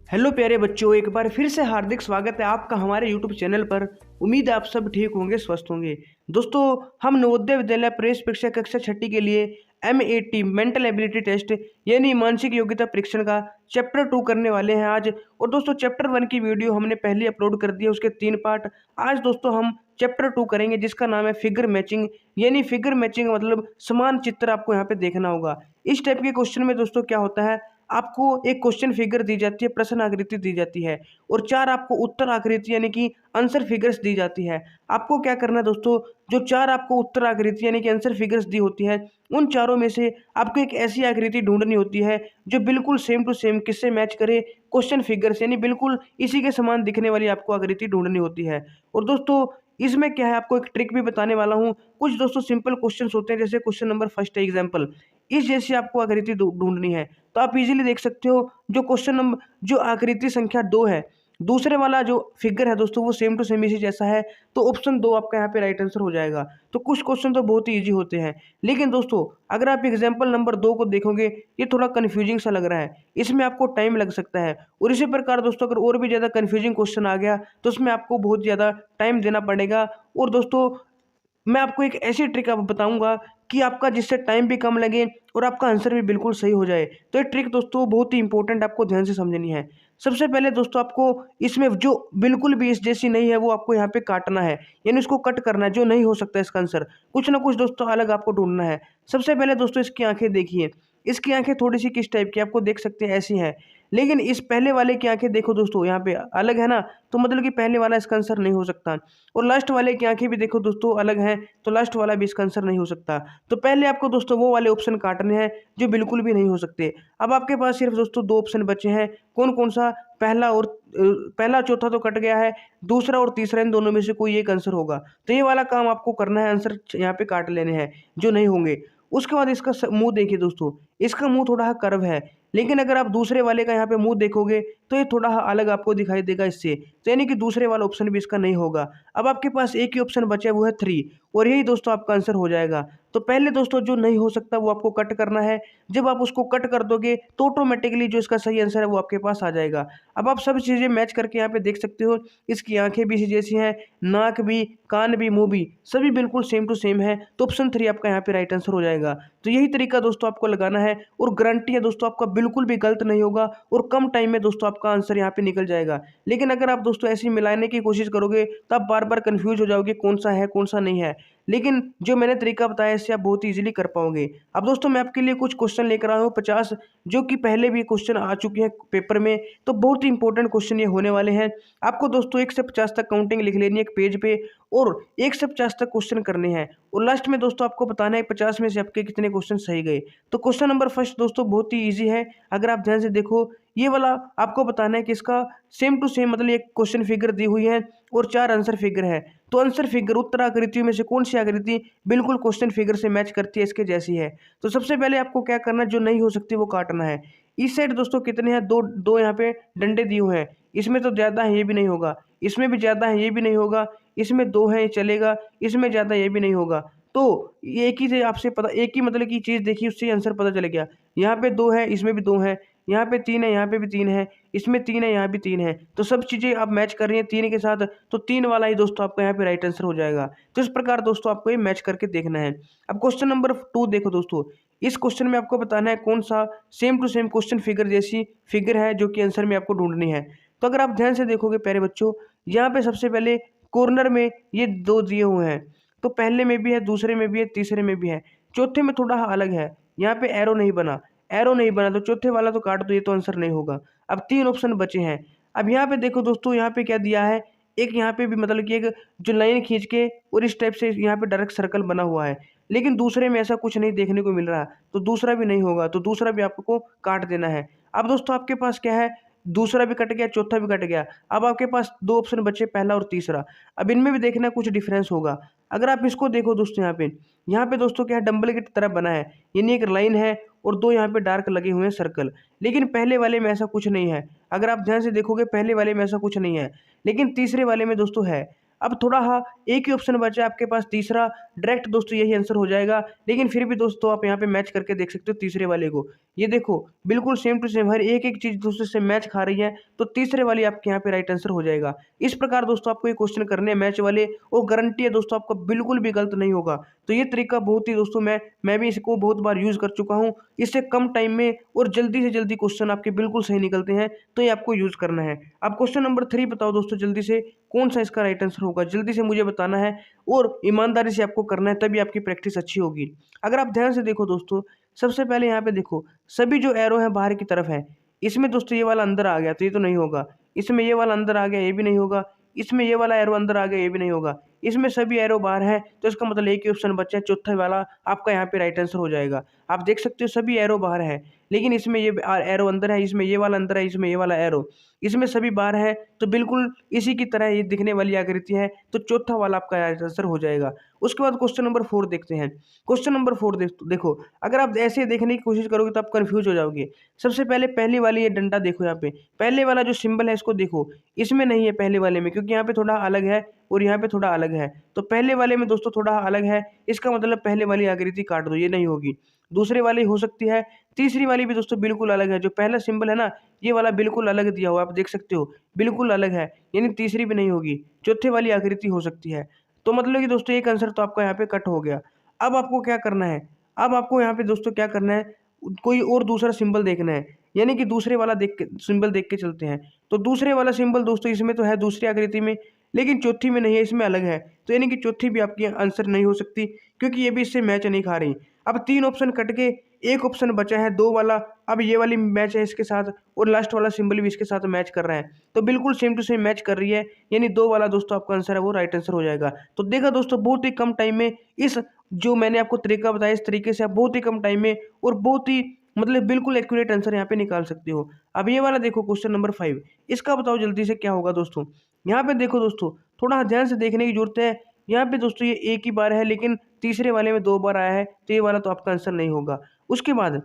Hello प्यारे बच्चों, एक बार फिर से हार्दिक स्वागत है आपका हमारे यूट्यूब चैनल पर। उम्मीद है आप सब ठीक होंगे, स्वस्थ होंगे। दोस्तों, हम नवोदय विद्यालय प्रवेश परीक्षा कक्षा छठी के लिए MET मेंटल एबिलिटी टेस्ट यानी मानसिक योग्यता परीक्षण का चैप्टर 2 करने वाले हैं आज। और दोस्तों, चैप्टर 1 की वीडियो हमने पहले अपलोड कर दी है, उसके 3 पार्ट। आज दोस्तों हम चैप्टर 2 करेंगे जिसका नाम है फिगर मैचिंग। यानी फिगर मैचिंग मतलब समान चित्र आपको यहाँ पे देखना होगा। इस टाइप के क्वेश्चन में दोस्तों क्या होता है, आपको एक क्वेश्चन फिगर दी जाती है, प्रश्न आकृति दी जाती है और 4 आपको उत्तर आकृति यानी कि आंसर फिगर्स दी जाती है। आपको क्या करना है दोस्तों, जो 4 आपको उत्तर आकृति यानी कि आंसर फिगर्स दी होती है, उन चारों में से आपको एक ऐसी आकृति ढूंढनी होती है जो बिल्कुल सेम टू सेम किससे मैच करे, क्वेश्चन फिगर्स यानी बिल्कुल इसी के समान दिखने वाली आपको आकृति ढूंढनी होती है। और दोस्तों, इसमें क्या है, आपको एक ट्रिक भी बताने वाला हूँ। कुछ दोस्तों सिंपल क्वेश्चंस होते हैं, जैसे क्वेश्चन नंबर फर्स्ट है एग्जाम्पल, इस जैसी आपको आकृति ढूंढनी है। तो आप इजीली देख सकते हो, जो आकृति संख्या 2 है, दूसरे वाला जो फिगर है दोस्तों वो सेम टू सेम इसी जैसा है, तो ऑप्शन 2 आपका यहाँ पे राइट आंसर हो जाएगा। तो कुछ क्वेश्चन तो बहुत ही ईजी होते हैं, लेकिन दोस्तों अगर आप एग्जाम्पल नंबर 2 को देखोगे, ये थोड़ा कन्फ्यूजिंग सा लग रहा है, इसमें आपको टाइम लग सकता है। और इसी प्रकार दोस्तों, अगर और भी ज़्यादा कन्फ्यूजिंग क्वेश्चन आ गया तो उसमें आपको बहुत ज़्यादा टाइम देना पड़ेगा। और दोस्तों, मैं आपको एक ऐसी ट्रिक अब बताऊंगा कि आपका जिससे टाइम भी कम लगे और आपका आंसर भी बिल्कुल सही हो जाए। तो ये ट्रिक दोस्तों बहुत ही इंपॉर्टेंट, आपको ध्यान से समझनी है। सबसे पहले दोस्तों, आपको इसमें जो बिल्कुल भी इस जैसी नहीं है वो आपको यहाँ पे काटना है, यानी उसको कट करना है, जो नहीं हो सकता इसका आंसर। कुछ ना कुछ दोस्तों अलग आपको ढूंढना है। सबसे पहले दोस्तों इसकी आंखें देखिए, इसकी आंखें थोड़ी सी किस टाइप की आपको देख सकते हैं, ऐसी हैं। लेकिन इस पहले वाले की आंखें देखो दोस्तों, यहाँ पे अलग है ना, तो मतलब कि पहले वाला इसका आंसर नहीं हो सकता। और लास्ट वाले की आंखें भी देखो दोस्तों अलग हैं, तो लास्ट वाला भी इसका आंसर नहीं हो सकता। तो पहले आपको दोस्तों वो वाले ऑप्शन काटने हैं जो बिल्कुल भी नहीं हो सकते। अब आपके पास सिर्फ दोस्तों 2 ऑप्शन बचे हैं। कौन कौन सा? पहला चौथा तो कट गया है, दूसरा और तीसरा, इन दोनों में से कोई एक आंसर होगा। तो ये वाला काम आपको करना है, आंसर यहाँ पे काट लेने हैं जो नहीं होंगे। उसके बाद इसका मुंह देखिए दोस्तों, इसका मुंह थोड़ा कर्व है, लेकिन अगर आप दूसरे वाले का यहाँ पे मुंह देखोगे तो ये थोड़ा अलग आपको दिखाई देगा इससे, तो यानी कि दूसरे वाला ऑप्शन भी इसका नहीं होगा। अब आपके पास एक ही ऑप्शन बचा है, वो है 3, और यही दोस्तों आपका आंसर हो जाएगा। तो पहले दोस्तों जो नहीं हो सकता वो आपको कट करना है। जब आप उसको कट कर दोगे तो ऑटोमेटिकली जो इसका सही आंसर है वो आपके पास आ जाएगा। अब आप सब चीज़ें मैच करके यहाँ पे देख सकते हो, इसकी आंखें भी इसी जैसी हैं, नाक भी, कान भी, मुंह भी, सभी बिल्कुल सेम टू सेम है। तो ऑप्शन 3 आपका यहाँ पे राइट आंसर हो जाएगा। तो यही तरीका दोस्तों आपको लगाना है, और गारंटी है दोस्तों आपका बिल्कुल भी गलत नहीं होगा, और कम टाइम में दोस्तों आपका आंसर यहाँ पे निकल जाएगा। लेकिन अगर आप दोस्तों ऐसे ही मिलाने की कोशिश करोगे तो आप बार बार कंफ्यूज हो जाओगे कौन सा है कौन सा नहीं है। लेकिन जो मैंने तरीका बताया इससे आप बहुत इजीली कर पाओगे। अब दोस्तों मैं आपके लिए कुछ क्वेश्चन लेकर आया हूँ 50, जो कि पहले भी क्वेश्चन आ चुके हैं पेपर में, तो बहुत ही इंपॉर्टेंट क्वेश्चन ये होने वाले हैं। आपको दोस्तों 1 से 50 तक काउंटिंग लिख लेनी है एक पेज पे, और 1 से 50 तक क्वेश्चन करने हैं, और लास्ट में दोस्तों आपको बताना है 50 में से आपके कितने क्वेश्चन सही गए। तो क्वेश्चन नंबर फर्स्ट दोस्तों बहुत ही ईजी है, अगर आप ध्यान से देखो, ये वाला आपको बताना है कि इसका सेम टू सेम मतलब एक क्वेश्चन फिगर दी हुई है और 4 आंसर फिगर है। तो आंसर फिगर उत्तर आकृतियों में से कौन सी आकृति बिल्कुल क्वेश्चन फिगर से मैच करती है, इसके जैसी है। तो सबसे पहले आपको क्या करना है, जो नहीं हो सकती वो काटना है। इस साइड दोस्तों कितने हैं, दो दो यहाँ पे डंडे दिए हुए हैं, इसमें तो ज़्यादा है ये भी नहीं होगा, इसमें भी ज़्यादा है ये भी नहीं होगा, इसमें 2 है ये चलेगा, इसमें ज़्यादा ये भी नहीं होगा। तो ये एक ही से आपसे पता, एक ही मतलब की चीज़ देखी उससे आंसर पता चल गया। यहाँ पे 2 है, इसमें भी 2 है, यहाँ पे 3 है, यहाँ पे भी 3 है, इसमें 3 है, यहाँ भी 3 है। तो सब चीज़ें आप मैच कर रही हैं 3 के साथ, तो 3 वाला ही दोस्तों आपका यहाँ पे राइट आंसर हो जाएगा। तो इस प्रकार दोस्तों आपको ये मैच करके देखना है। अब क्वेश्चन नंबर 2 देखो दोस्तों, इस क्वेश्चन में आपको बताना है कौन सा same to same question figure जैसी फिगर है जो कि आंसर में आपको ढूंढनी है। तो अगर आप ध्यान से देखोगे प्यारे बच्चों, यहाँ पे सबसे पहले कॉर्नर में ये 2 दिए हुए हैं, तो पहले में भी है, दूसरे में भी है, तीसरे में भी है, चौथे में थोड़ा अलग है, यहाँ पे एरो नहीं बना, एरो नहीं बना, तो चौथे वाला तो काट दो, ये तो आंसर नहीं होगा। अब 3 ऑप्शन बचे हैं। अब यहाँ पे देखो दोस्तों, यहाँ पे क्या दिया है, एक यहाँ पे भी मतलब कि एक जो लाइन खींच के और इस टाइप से यहाँ पे डायरेक्ट सर्कल बना हुआ है, लेकिन दूसरे में ऐसा कुछ नहीं देखने को मिल रहा, तो दूसरा भी नहीं होगा, तो दूसरा भी आपको काट देना है। अब दोस्तों आपके पास क्या है, दूसरा भी कट गया, चौथा भी कट गया। अब आपके पास 2 ऑप्शन बचे, पहला और तीसरा। अब इनमें भी देखना कुछ डिफरेंस होगा। अगर आप इसको देखो दोस्तों, यहाँ पे दोस्तों क्या है, डंबल की तरह बना है, यानी एक लाइन है और 2 यहाँ पे डार्क लगे हुए हैं सर्कल, लेकिन पहले वाले में ऐसा कुछ नहीं है। अगर आप ध्यान से देखोगे पहले वाले में ऐसा कुछ नहीं है, लेकिन तीसरे वाले में दोस्तों है। अब थोड़ा हाँ एक ही ऑप्शन बचा है आपके पास, तीसरा, डायरेक्ट दोस्तों यही आंसर हो जाएगा, लेकिन फिर भी दोस्तों आप यहाँ पे मैच करके देख सकते हो तीसरे वाले को। ये देखो बिल्कुल सेम टू सेम हर एक एक चीज़ दूसरे से मैच खा रही है, तो तीसरे वाली आपके यहाँ पे राइट आंसर हो जाएगा। इस प्रकार दोस्तों आपको ये क्वेश्चन करने हैं मैच वाले, और गारंटी है दोस्तों आपका बिल्कुल भी गलत नहीं होगा। तो ये तरीका बहुत ही दोस्तों मैं भी इसको बहुत बार यूज़ कर चुका हूँ। इससे कम टाइम में और जल्दी से जल्दी क्वेश्चन आपके बिल्कुल सही निकलते हैं, तो ये आपको यूज़ करना है। अब क्वेश्चन नंबर 3 बताओ दोस्तों जल्दी से, कौन सा इसका राइट आंसर होगा? जल्दी से मुझे बताना है और ईमानदारी से आपको करना है, तभी आपकी प्रैक्टिस अच्छी होगी। अगर आप ध्यान से देखो दोस्तों, सबसे पहले यहाँ पे देखो, सभी जो एरो हैं बाहर की तरफ है। इसमें दोस्तों ये वाला अंदर आ गया तो ये तो नहीं होगा। इसमें ये वाला अंदर आ गया, ये भी नहीं होगा। इसमें ये वाला एरो अंदर आ गया, ये भी नहीं होगा। इसमें सभी एरो बाहर है, तो इसका मतलब एक ही ऑप्शन बचा है, चौथा वाला आपका यहाँ पे राइट आंसर हो जाएगा। आप देख सकते हो सभी एरो बाहर है, लेकिन इसमें ये एरो अंदर है, इसमें ये वाला अंदर है, इसमें ये वाला एरो, इसमें सभी बाहर है, तो बिल्कुल इसी की तरह ये दिखने वाली आकृति है, तो चौथा वाला आपका राइट आंसर हो जाएगा। उसके बाद क्वेश्चन नंबर 4 देखते हैं। क्वेश्चन नंबर 4 देखो, अगर आप ऐसे देखने की कोशिश करोगे तो आप कंफ्यूज हो जाओगे। सबसे पहले पहली वाली ये डंडा देखो, यहाँ पे पहले वाला जो सिंबल है इसको देखो, इसमें नहीं है पहले वाले में, क्योंकि यहाँ पे थोड़ा अलग है और यहाँ पे थोड़ा अलग है। तो पहले वाले में दोस्तों थोड़ा अलग है, इसका मतलब पहले वाली आकृति काट दो, ये नहीं होगी। दूसरे वाली हो सकती है, तीसरी वाली भी दोस्तों बिल्कुल अलग है। जो पहला सिंबल है ना, ये वाला बिल्कुल अलग दिया हुआ, आप देख सकते हो बिल्कुल अलग है, यानी तीसरी भी नहीं होगी। चौथे वाली आकृति हो सकती है। तो मतलब कि दोस्तों एक आंसर तो आपका यहाँ पे कट हो गया। अब आपको क्या करना है, अब आपको यहाँ पे दोस्तों क्या करना है, कोई और दूसरा सिंबल देखना है, यानी कि दूसरे वाला देख के सिंबल देख के चलते हैं। तो दूसरे वाला सिंबल दोस्तों इसमें तो है दूसरी आकृति में, लेकिन चौथी में नहीं है, इसमें अलग है। तो यानी कि चौथी भी आपकी आंसर नहीं हो सकती, क्योंकि ये भी इससे मैच नहीं खा रही। अब 3 ऑप्शन कट के एक ऑप्शन बचा है 2 वाला। अब ये वाली मैच है इसके साथ, और लास्ट वाला सिंबल भी इसके साथ मैच कर रहा है, तो बिल्कुल सेम टू सेम मैच कर रही है, यानी 2 वाला दोस्तों आपका आंसर है वो राइट आंसर हो जाएगा। तो देखा दोस्तों, बहुत ही कम टाइम में इस जो मैंने आपको तरीका बताया, इस तरीके से आप बहुत ही कम टाइम में और बहुत ही मतलब बिल्कुल एक्यूरेट आंसर यहाँ पे निकाल सकते हो। अब ये वाला देखो क्वेश्चन नंबर 5, इसका बताओ जल्दी से क्या होगा दोस्तों। यहाँ पे देखो दोस्तों, थोड़ा ध्यान से देखने की जरूरत है। यहाँ पे दोस्तों ये एक ही बार है, लेकिन तीसरे वाले में 2 बार आया है, तो ये वाला तो आपका आंसर नहीं होगा। उसके बाद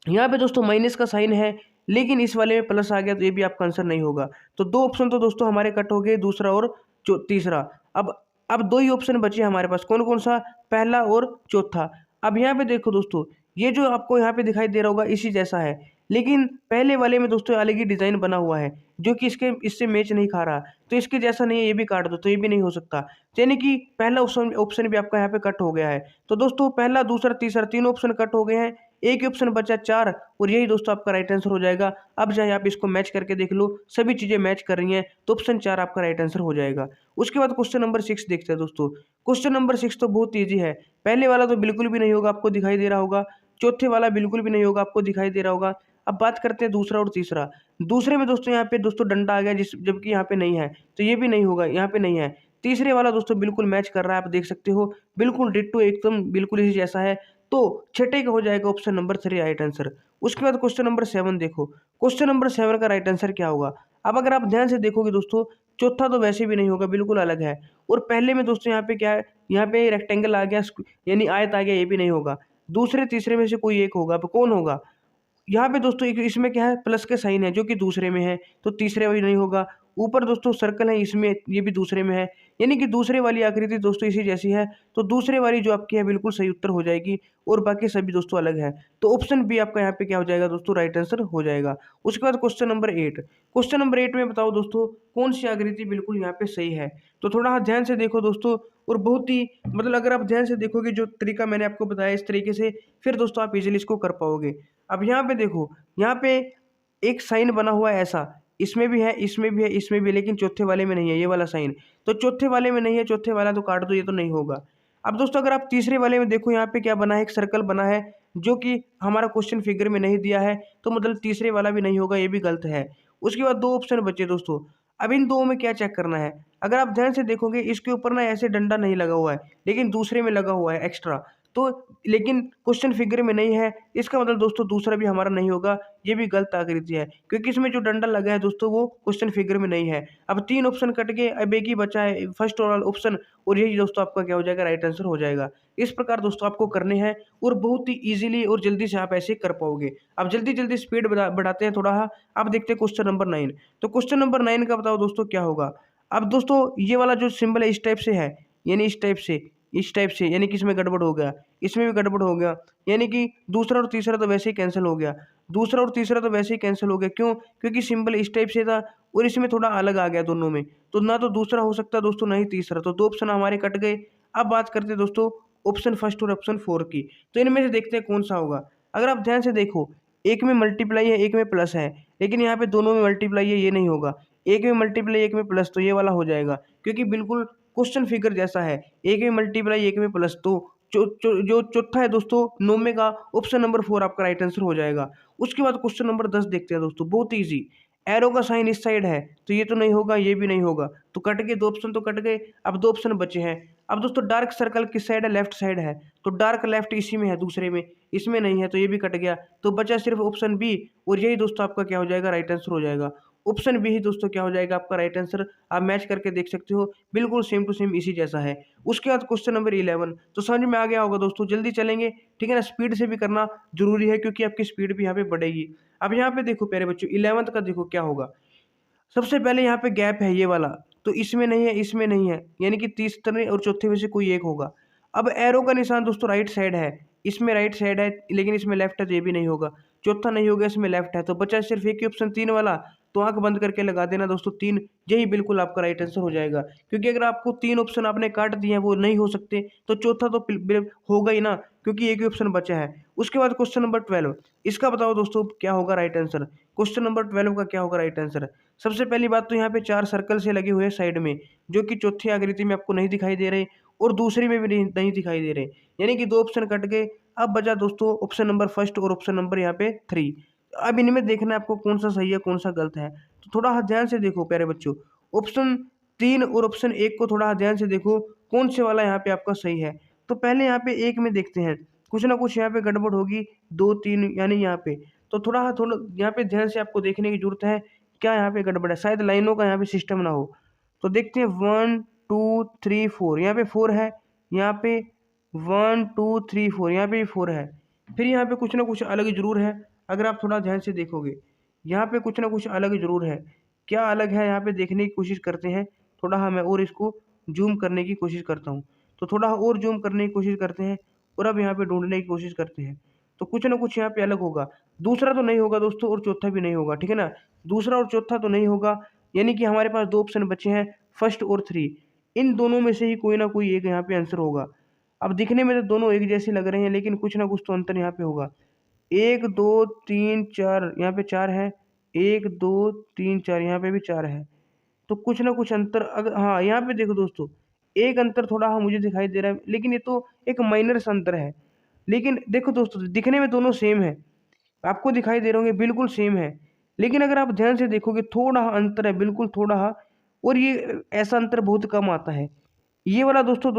यहाँ पे दोस्तों माइनस का साइन है, लेकिन इस वाले में प्लस आ गया, तो ये भी आपका आंसर नहीं होगा। तो 2 ऑप्शन तो दोस्तों हमारे कट हो गए, दूसरा और तीसरा। अब 2 ही ऑप्शन बचे हमारे पास, कौन कौन सा, पहला और चौथा। अब यहाँ पे देखो दोस्तों, ये जो आपको यहाँ पे दिखाई दे रहा होगा इसी जैसा है, लेकिन पहले वाले में दोस्तों अलग ही डिजाइन बना हुआ है, जो कि इससे मैच नहीं खा रहा। तो इसके जैसा नहीं है, ये भी काट दो, तो ये भी नहीं हो सकता। यानी कि पहला ऑप्शन भी आपका यहाँ पे कट हो गया है। तो दोस्तों पहला, दूसरा, तीसरा, 3 ऑप्शन कट हो गए हैं, एक ही ऑप्शन बचा 4, और यही दोस्तों आपका राइट आंसर हो जाएगा। अब चाहे आप इसको मैच करके देख लो, सभी चीजें मैच कर रही हैं, तो ऑप्शन 4 आपका राइट आंसर हो जाएगा। उसके बाद क्वेश्चन नंबर 6 देखते हैं दोस्तों। क्वेश्चन नंबर 6 तो बहुत ईजी है। पहले वाला तो बिल्कुल भी नहीं होगा, आपको दिखाई दे रहा होगा। चौथे वाला बिल्कुल भी नहीं होगा, आपको दिखाई दे रहा होगा। अब बात करते हैं दूसरा और तीसरा। दूसरे में दोस्तों यहाँ पे दोस्तों डंडा आ गया, जबकि यहाँ पे नहीं है, तो ये भी नहीं होगा, यहाँ पे नहीं है। तीसरे वाला दोस्तों बिल्कुल मैच कर रहा है, आप देख सकते हो बिल्कुल डिट्टो, एकदम बिल्कुल इसी जैसा है। तो छठे का हो जाएगा ऑप्शन नंबर 3 राइट आंसर। उसके बाद क्वेश्चन नंबर 7 देखो, क्वेश्चन नंबर 7 का राइट आंसर क्या होगा। अब अगर आप ध्यान से देखोगे दोस्तों, चौथा तो वैसे भी नहीं होगा, बिल्कुल अलग है। और पहले में दोस्तों यहाँ पे क्या है, यहाँ पे रेक्टेंगल आ गया, यानी आयत आ गया, ये भी नहीं होगा। दूसरे तीसरे में से कोई एक होगा, अब कौन होगा। यहाँ पे दोस्तों एक इसमें क्या है, प्लस के साइन है, जो कि दूसरे में है, तो तीसरे में भी नहीं होगा। ऊपर दोस्तों सर्कल है, इसमें ये भी दूसरे में है, यानी कि दूसरे वाली आकृति दोस्तों इसी जैसी है। तो दूसरे वाली जो आपकी है बिल्कुल सही उत्तर हो जाएगी, और बाकी सभी दोस्तों अलग है। तो ऑप्शन बी आपका यहाँ पे क्या हो जाएगा दोस्तों, राइट आंसर हो जाएगा। उसके बाद क्वेश्चन नंबर 8, क्वेश्चन नंबर 8 में बताओ दोस्तों कौन सी आकृति बिल्कुल यहाँ पे सही है। तो थोड़ा ध्यान से देखो दोस्तों, और बहुत ही मतलब अगर आप ध्यान से देखोगे जो तरीका मैंने आपको बताया इस तरीके से, फिर दोस्तों आप इजीली इसको कर पाओगे। अब यहाँ पे देखो, यहाँ पे एक साइन बना हुआ है ऐसा, इसमें भी है, इसमें भी है, इसमें भी है, लेकिन चौथे वाले में नहीं है ये वाला साइन। तो चौथे वाले में नहीं है, चौथे वाला तो काट दो, ये तो नहीं होगा। अब दोस्तों अगर आप तीसरे वाले में देखो, यहाँ पे क्या बना है, एक सर्कल बना है, जो कि हमारा क्वेश्चन फिगर में नहीं दिया है, तो मतलब तीसरे वाला भी नहीं होगा, ये भी गलत है। उसके बाद 2 ऑप्शन बचे दोस्तों। अब इन 2 में क्या चेक करना है, अगर आप ध्यान से देखोगे इसके ऊपर ना ऐसे डंडा नहीं लगा हुआ है, लेकिन दूसरे में लगा हुआ है एक्स्ट्रा। तो लेकिन क्वेश्चन फिगर में नहीं है, इसका मतलब दोस्तों दूसरा भी हमारा नहीं होगा, ये भी गलत आकृति है, क्योंकि इसमें जो डंडा लगा है दोस्तों वो क्वेश्चन फिगर में नहीं है। अब 3 ऑप्शन कट के अब एक ही बचा है, फर्स्ट वाला ऑप्शन, और यही दोस्तों आपका क्या हो जाएगा, राइट आंसर हो जाएगा। इस प्रकार दोस्तों आपको करने हैं, और बहुत ही ईजिली और जल्दी से आप ऐसे कर पाओगे। अब जल्दी जल्दी स्पीड बढ़ाते हैं थोड़ा। आप देखते हैं क्वेश्चन नंबर 9। तो क्वेश्चन नंबर 9 का बताओ दोस्तों क्या होगा। अब दोस्तों ये वाला जो सिंबल है इस टाइप से है, यानी इस टाइप से, इस टाइप से, यानी कि इसमें गड़बड़ हो गया, इसमें भी गड़बड़ हो गया, यानी कि दूसरा और तीसरा तो वैसे ही कैंसिल हो गया, दूसरा और तीसरा तो वैसे ही कैंसिल हो गया। क्यों? क्योंकि सिंबल इस टाइप से था और इसमें थोड़ा अलग आ गया दोनों में, तो ना तो दूसरा हो सकता दोस्तों ना ही तीसरा, तो 2 ऑप्शन हमारे कट गए। अब बात करते हैं दोस्तों ऑप्शन फर्स्ट और ऑप्शन 4 की, तो इनमें से देखते हैं कौन सा होगा। अगर आप ध्यान से देखो, एक में मल्टीप्लाई है, एक में प्लस है, लेकिन यहाँ पे दोनों में मल्टीप्लाई है, ये नहीं होगा। एक में मल्टीप्लाई, एक में प्लस, तो ये वाला हो जाएगा, क्योंकि बिल्कुल क्वेश्चन फिगर जैसा है, एक में मल्टीप्लाई, एक में प्लस, तो जो चौथा है दोस्तों 9 का, ऑप्शन नंबर 4 आपका राइट आंसर हो जाएगा। उसके बाद क्वेश्चन नंबर 10 देखते हैं दोस्तों, बहुत ईजी। एरो का साइन इस साइड है, तो ये तो नहीं होगा, ये भी नहीं होगा, तो कट गए, 2 ऑप्शन तो कट गए। अब 2 ऑप्शन बचे हैं। अब दोस्तों डार्क सर्कल किस साइड है? लेफ्ट साइड है, तो डार्क लेफ्ट इसी में है, दूसरे में, इसमें नहीं है, तो ये भी कट गया। तो बचा सिर्फ ऑप्शन बी, और यही दोस्तों आपका क्या हो जाएगा? राइट आंसर हो जाएगा। ऑप्शन बी ही दोस्तों क्या हो जाएगा? आपका राइट आंसर। आप मैच करके देख सकते हो, बिल्कुल सेम टू सेम इसी जैसा है। उसके बाद क्वेश्चन नंबर 11, तो समझ में आ गया होगा दोस्तों, जल्दी चलेंगे, ठीक है ना, स्पीड से भी करना जरूरी है, क्योंकि आपकी स्पीड भी यहाँ पे बढ़ेगी। अब यहाँ पे देखो प्यारे बच्चों, 11th का देखो क्या होगा। सबसे पहले यहाँ पे गैप है ये वाला, तो इसमें नहीं है, इसमें नहीं है, यानी कि तीसरे और चौथे में से कोई एक होगा। अब एरो का निशान दोस्तों राइट साइड है, इसमें राइट साइड है, लेकिन इसमें लेफ्ट है, तो ये भी नहीं होगा। चौथा नहीं होगा, इसमें लेफ्ट है, तो बचा सिर्फ एक ही ऑप्शन 3 वाला। तो आंख बंद करके लगा देना दोस्तों 3, यही बिल्कुल आपका राइट आंसर हो जाएगा। क्योंकि अगर आपको 3 ऑप्शन आपने काट दिए हैं, वो नहीं हो सकते, तो चौथा तो होगा ही ना, क्योंकि एक ही ऑप्शन बचा है। उसके बाद क्वेश्चन नंबर 12, इसका बताओ दोस्तों क्या होगा राइट आंसर। क्वेश्चन नंबर 12 का क्या होगा राइट आंसर। सबसे पहली बात तो यहाँ पे 4 सर्कल से लगे हुए हैं साइड में, जो कि चौथी आकृति में आपको नहीं दिखाई दे रहे, और दूसरी में भी नहीं दिखाई दे रहे, यानी कि 2 ऑप्शन कट गए। अब बचा दोस्तों ऑप्शन नंबर फर्स्ट और ऑप्शन नंबर यहाँ पे 3। अब इनमें देखना है आपको कौन सा सही है, कौन सा गलत है, तो थोड़ा ध्यान से देखो प्यारे बच्चों। ऑप्शन 3 और ऑप्शन 1 को थोड़ा ध्यान से देखो, कौन से वाला यहाँ पे आपका सही है। तो पहले यहाँ पे 1 में देखते हैं, कुछ ना कुछ यहाँ पे गड़बड़ होगी, 2 3 यानी यहाँ पे, तो थोड़ा यहाँ पे ध्यान से आपको देखने की जरूरत है, क्या यहाँ पे गड़बड़ है, शायद लाइनों का यहाँ पे सिस्टम ना हो। तो देखते हैं 1 2 3 4, यहाँ पे 4 है, यहाँ पे 1 2 3 4, यहाँ पे भी 4 है। फिर यहाँ पे कुछ ना कुछ अलग जरूर है, अगर आप थोड़ा ध्यान से देखोगे, यहाँ पे कुछ ना कुछ अलग जरूर है। क्या अलग है यहाँ पे देखने की कोशिश करते हैं, थोड़ा मैं और इसको जूम करने की कोशिश करता हूँ, तो थोड़ा और जूम करने की कोशिश करते हैं, और अब यहाँ पे ढूंढने की कोशिश करते हैं, तो कुछ ना कुछ यहाँ पे अलग होगा। दूसरा तो नहीं होगा दोस्तों, और चौथा भी नहीं होगा, ठीक है ना, दूसरा और चौथा तो नहीं होगा, यानी कि हमारे पास 2 ऑप्शन बचे हैं, फर्स्ट और 3। इन दोनों में से ही कोई ना कोई एक यहाँ पे आंसर होगा। अब दिखने में तो दोनों एक जैसे लग रहे हैं, लेकिन कुछ ना कुछ तो अंतर यहाँ पे होगा। 1 2 3 4, यहाँ पे 4 है, 1 2 3 4, यहाँ पे भी 4 है, तो कुछ ना कुछ अंतर, अगर हाँ यहाँ पे देखो दोस्तों, एक अंतर थोड़ा मुझे दिखाई दे रहा है, लेकिन ये तो एक माइनर सा अंतर है। लेकिन देखो दोस्तों, दिखने में दोनों सेम है, आपको दिखाई दे रहे होंगे बिल्कुल सेम है, लेकिन अगर आप ध्यान से देखोगे थोड़ा अंतर है, बिल्कुल थोड़ा, और ये ऐसा अंतर बहुत कम आता है। ये वाला दोस्तों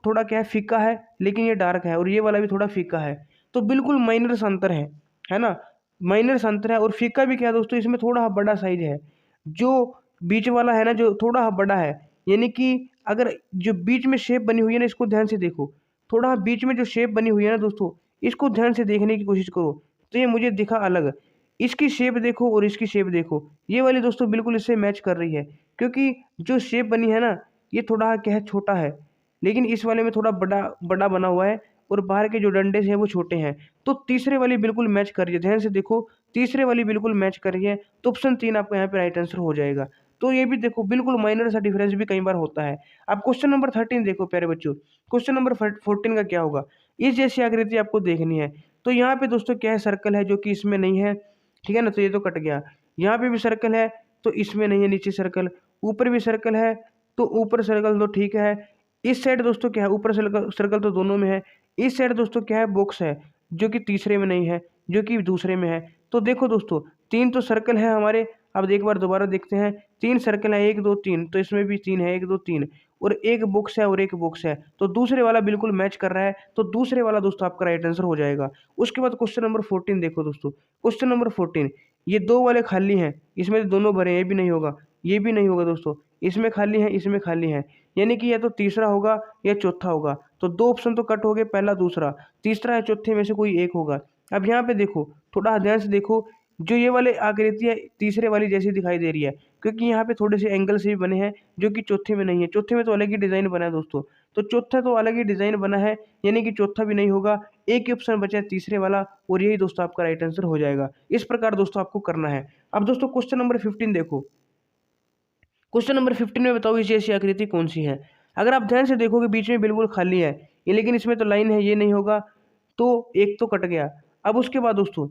थोड़ा क्या है, फीका है, लेकिन ये डार्क है, और ये वाला भी थोड़ा फीका है, तो बिल्कुल माइनर सा अंतर है ना, माइनर सा अंतर है। और फीका भी क्या है दोस्तों, इसमें थोड़ा बड़ा साइज है, जो बीच वाला है ना, जो थोड़ा बड़ा है, यानी कि अगर जो बीच में शेप बनी हुई है ना, इसको ध्यान से देखो, थोड़ा बीच में जो शेप बनी हुई है ना दोस्तों, इसको ध्यान से देखने की कोशिश करो, तो ये मुझे दिखा अलग। इसकी शेप देखो और इसकी शेप देखो, ये वाली दोस्तों बिल्कुल इससे मैच कर रही है, क्योंकि जो शेप बनी है ना, ये थोड़ा क्या है, छोटा है, लेकिन इस वाले में थोड़ा बड़ा बड़ा बना हुआ है, और बाहर के जो डंडे हैं वो छोटे हैं, तो तीसरे वाली बिल्कुल मैच कर रही है, ध्यान से देखो, तीसरे वाली बिल्कुल मैच कर रही है, तो ऑप्शन 3 आपका यहाँ पे राइट आंसर हो जाएगा। तो ये भी देखो बिल्कुल माइनर सा डिफरेंस भी कई बार होता है। अब क्वेश्चन नंबर 13 देखो प्यारे बच्चों, क्वेश्चन नंबर 14 का क्या होगा। इस जैसी आकृति आपको देखनी है, तो यहाँ पे दोस्तों क्या है, सर्कल है, जो कि इसमें नहीं है, ठीक है ना, तो ये तो कट गया। यहाँ पे भी सर्कल है, तो इसमें नहीं है, नीचे सर्कल, ऊपर भी सर्कल है, तो ऊपर सर्कल तो ठीक है। इस साइड दोस्तों क्या है, ऊपर सर्कल सर्कल तो दोनों में है। इस साइड दोस्तों क्या है, बॉक्स है, जो कि तीसरे में नहीं है, जो कि दूसरे में है। तो देखो दोस्तों, 3 तो सर्कल है हमारे। अब एक बार दोबारा देखते हैं, 3 सर्कल है, 1 2 3, तो इसमें भी 3 है, 1 2 3, और एक बॉक्स है और एक बॉक्स है, तो दूसरे वाला बिल्कुल मैच कर रहा है, तो दूसरे वाला दोस्तों आपका राइट आंसर हो जाएगा। उसके बाद क्वेश्चन नंबर 14 देखो दोस्तों, क्वेश्चन नंबर 14, ये 2 वाले खाली हैं, इसमें दोनों भरे हैं, ये भी नहीं होगा, ये भी नहीं होगा दोस्तों, इसमें खाली है, इसमें खाली है, यानी कि या तो तीसरा होगा या चौथा होगा। तो 2 ऑप्शन तो कट हो गए, पहला दूसरा, तीसरा या चौथे में से कोई एक होगा। अब यहाँ पे देखो, थोड़ा ध्यान से देखो, जो ये वाले आकृति है तीसरे वाली जैसी दिखाई दे रही है, क्योंकि यहाँ पे थोड़े से एंगल से भी बने हैं, जो कि चौथे में नहीं है, चौथे में तो अलग ही डिजाइन बना है दोस्तों। तो चौथा तो अलग ही डिज़ाइन बना है, यानी कि चौथा भी नहीं होगा। एक ही ऑप्शन बचा है तीसरे वाला, और यही दोस्तों आपका राइट आंसर हो जाएगा। इस प्रकार दोस्तों आपको करना है। अब दोस्तों क्वेश्चन नंबर 15 देखो। क्वेश्चन नंबर 15 में बताओ इस जैसी आकृति कौन सी है। अगर आप ध्यान से देखोगे बीच में बिल्कुल खाली है ये, लेकिन इसमें तो लाइन है, ये नहीं होगा, तो एक तो कट गया। अब उसके बाद दोस्तों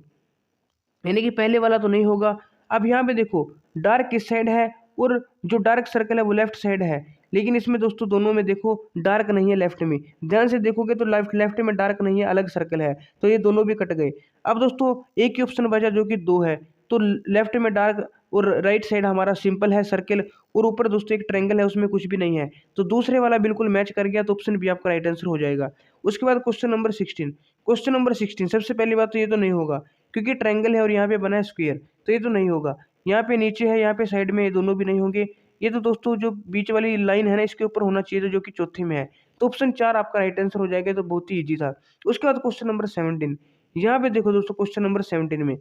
यानी कि पहले वाला तो नहीं होगा। अब यहाँ पे देखो डार्क किस साइड है, और जो डार्क सर्कल है वो लेफ्ट साइड है, लेकिन इसमें दोस्तों दोनों में देखो डार्क नहीं है लेफ्ट में। ध्यान से देखोगे तो लेफ्ट में डार्क नहीं है, अलग सर्कल है, तो ये दोनों भी कट गए। अब दोस्तों एक ही ऑप्शन बचा जो कि 2 है, तो लेफ्ट में डार्क और राइट साइड हमारा सिंपल है सर्कल, और ऊपर दोस्तों एक ट्रायंगल है उसमें कुछ भी नहीं है, तो दूसरे वाला बिल्कुल मैच कर गया, तो ऑप्शन बी आपका राइट आंसर हो जाएगा। उसके बाद क्वेश्चन नंबर 16। क्वेश्चन नंबर 16 सबसे पहली बात तो ये तो नहीं होगा, क्योंकि ट्रायंगल है और यहाँ पे बना है स्क्वायर, तो ये तो नहीं होगा। यहाँ पे नीचे है, यहाँ पे साइड में, ये दोनों भी नहीं होंगे। ये तो दोस्तों जो बीच वाली लाइन है ना इसके ऊपर होना चाहिए, जो कि चौथे में है, तो ऑप्शन 4 आपका राइट आंसर हो जाएगा। तो बहुत ही ईजी था। उसके बाद क्वेश्चन नंबर 17। यहाँ पे देखो दोस्तों क्वेश्चन नंबर 17 में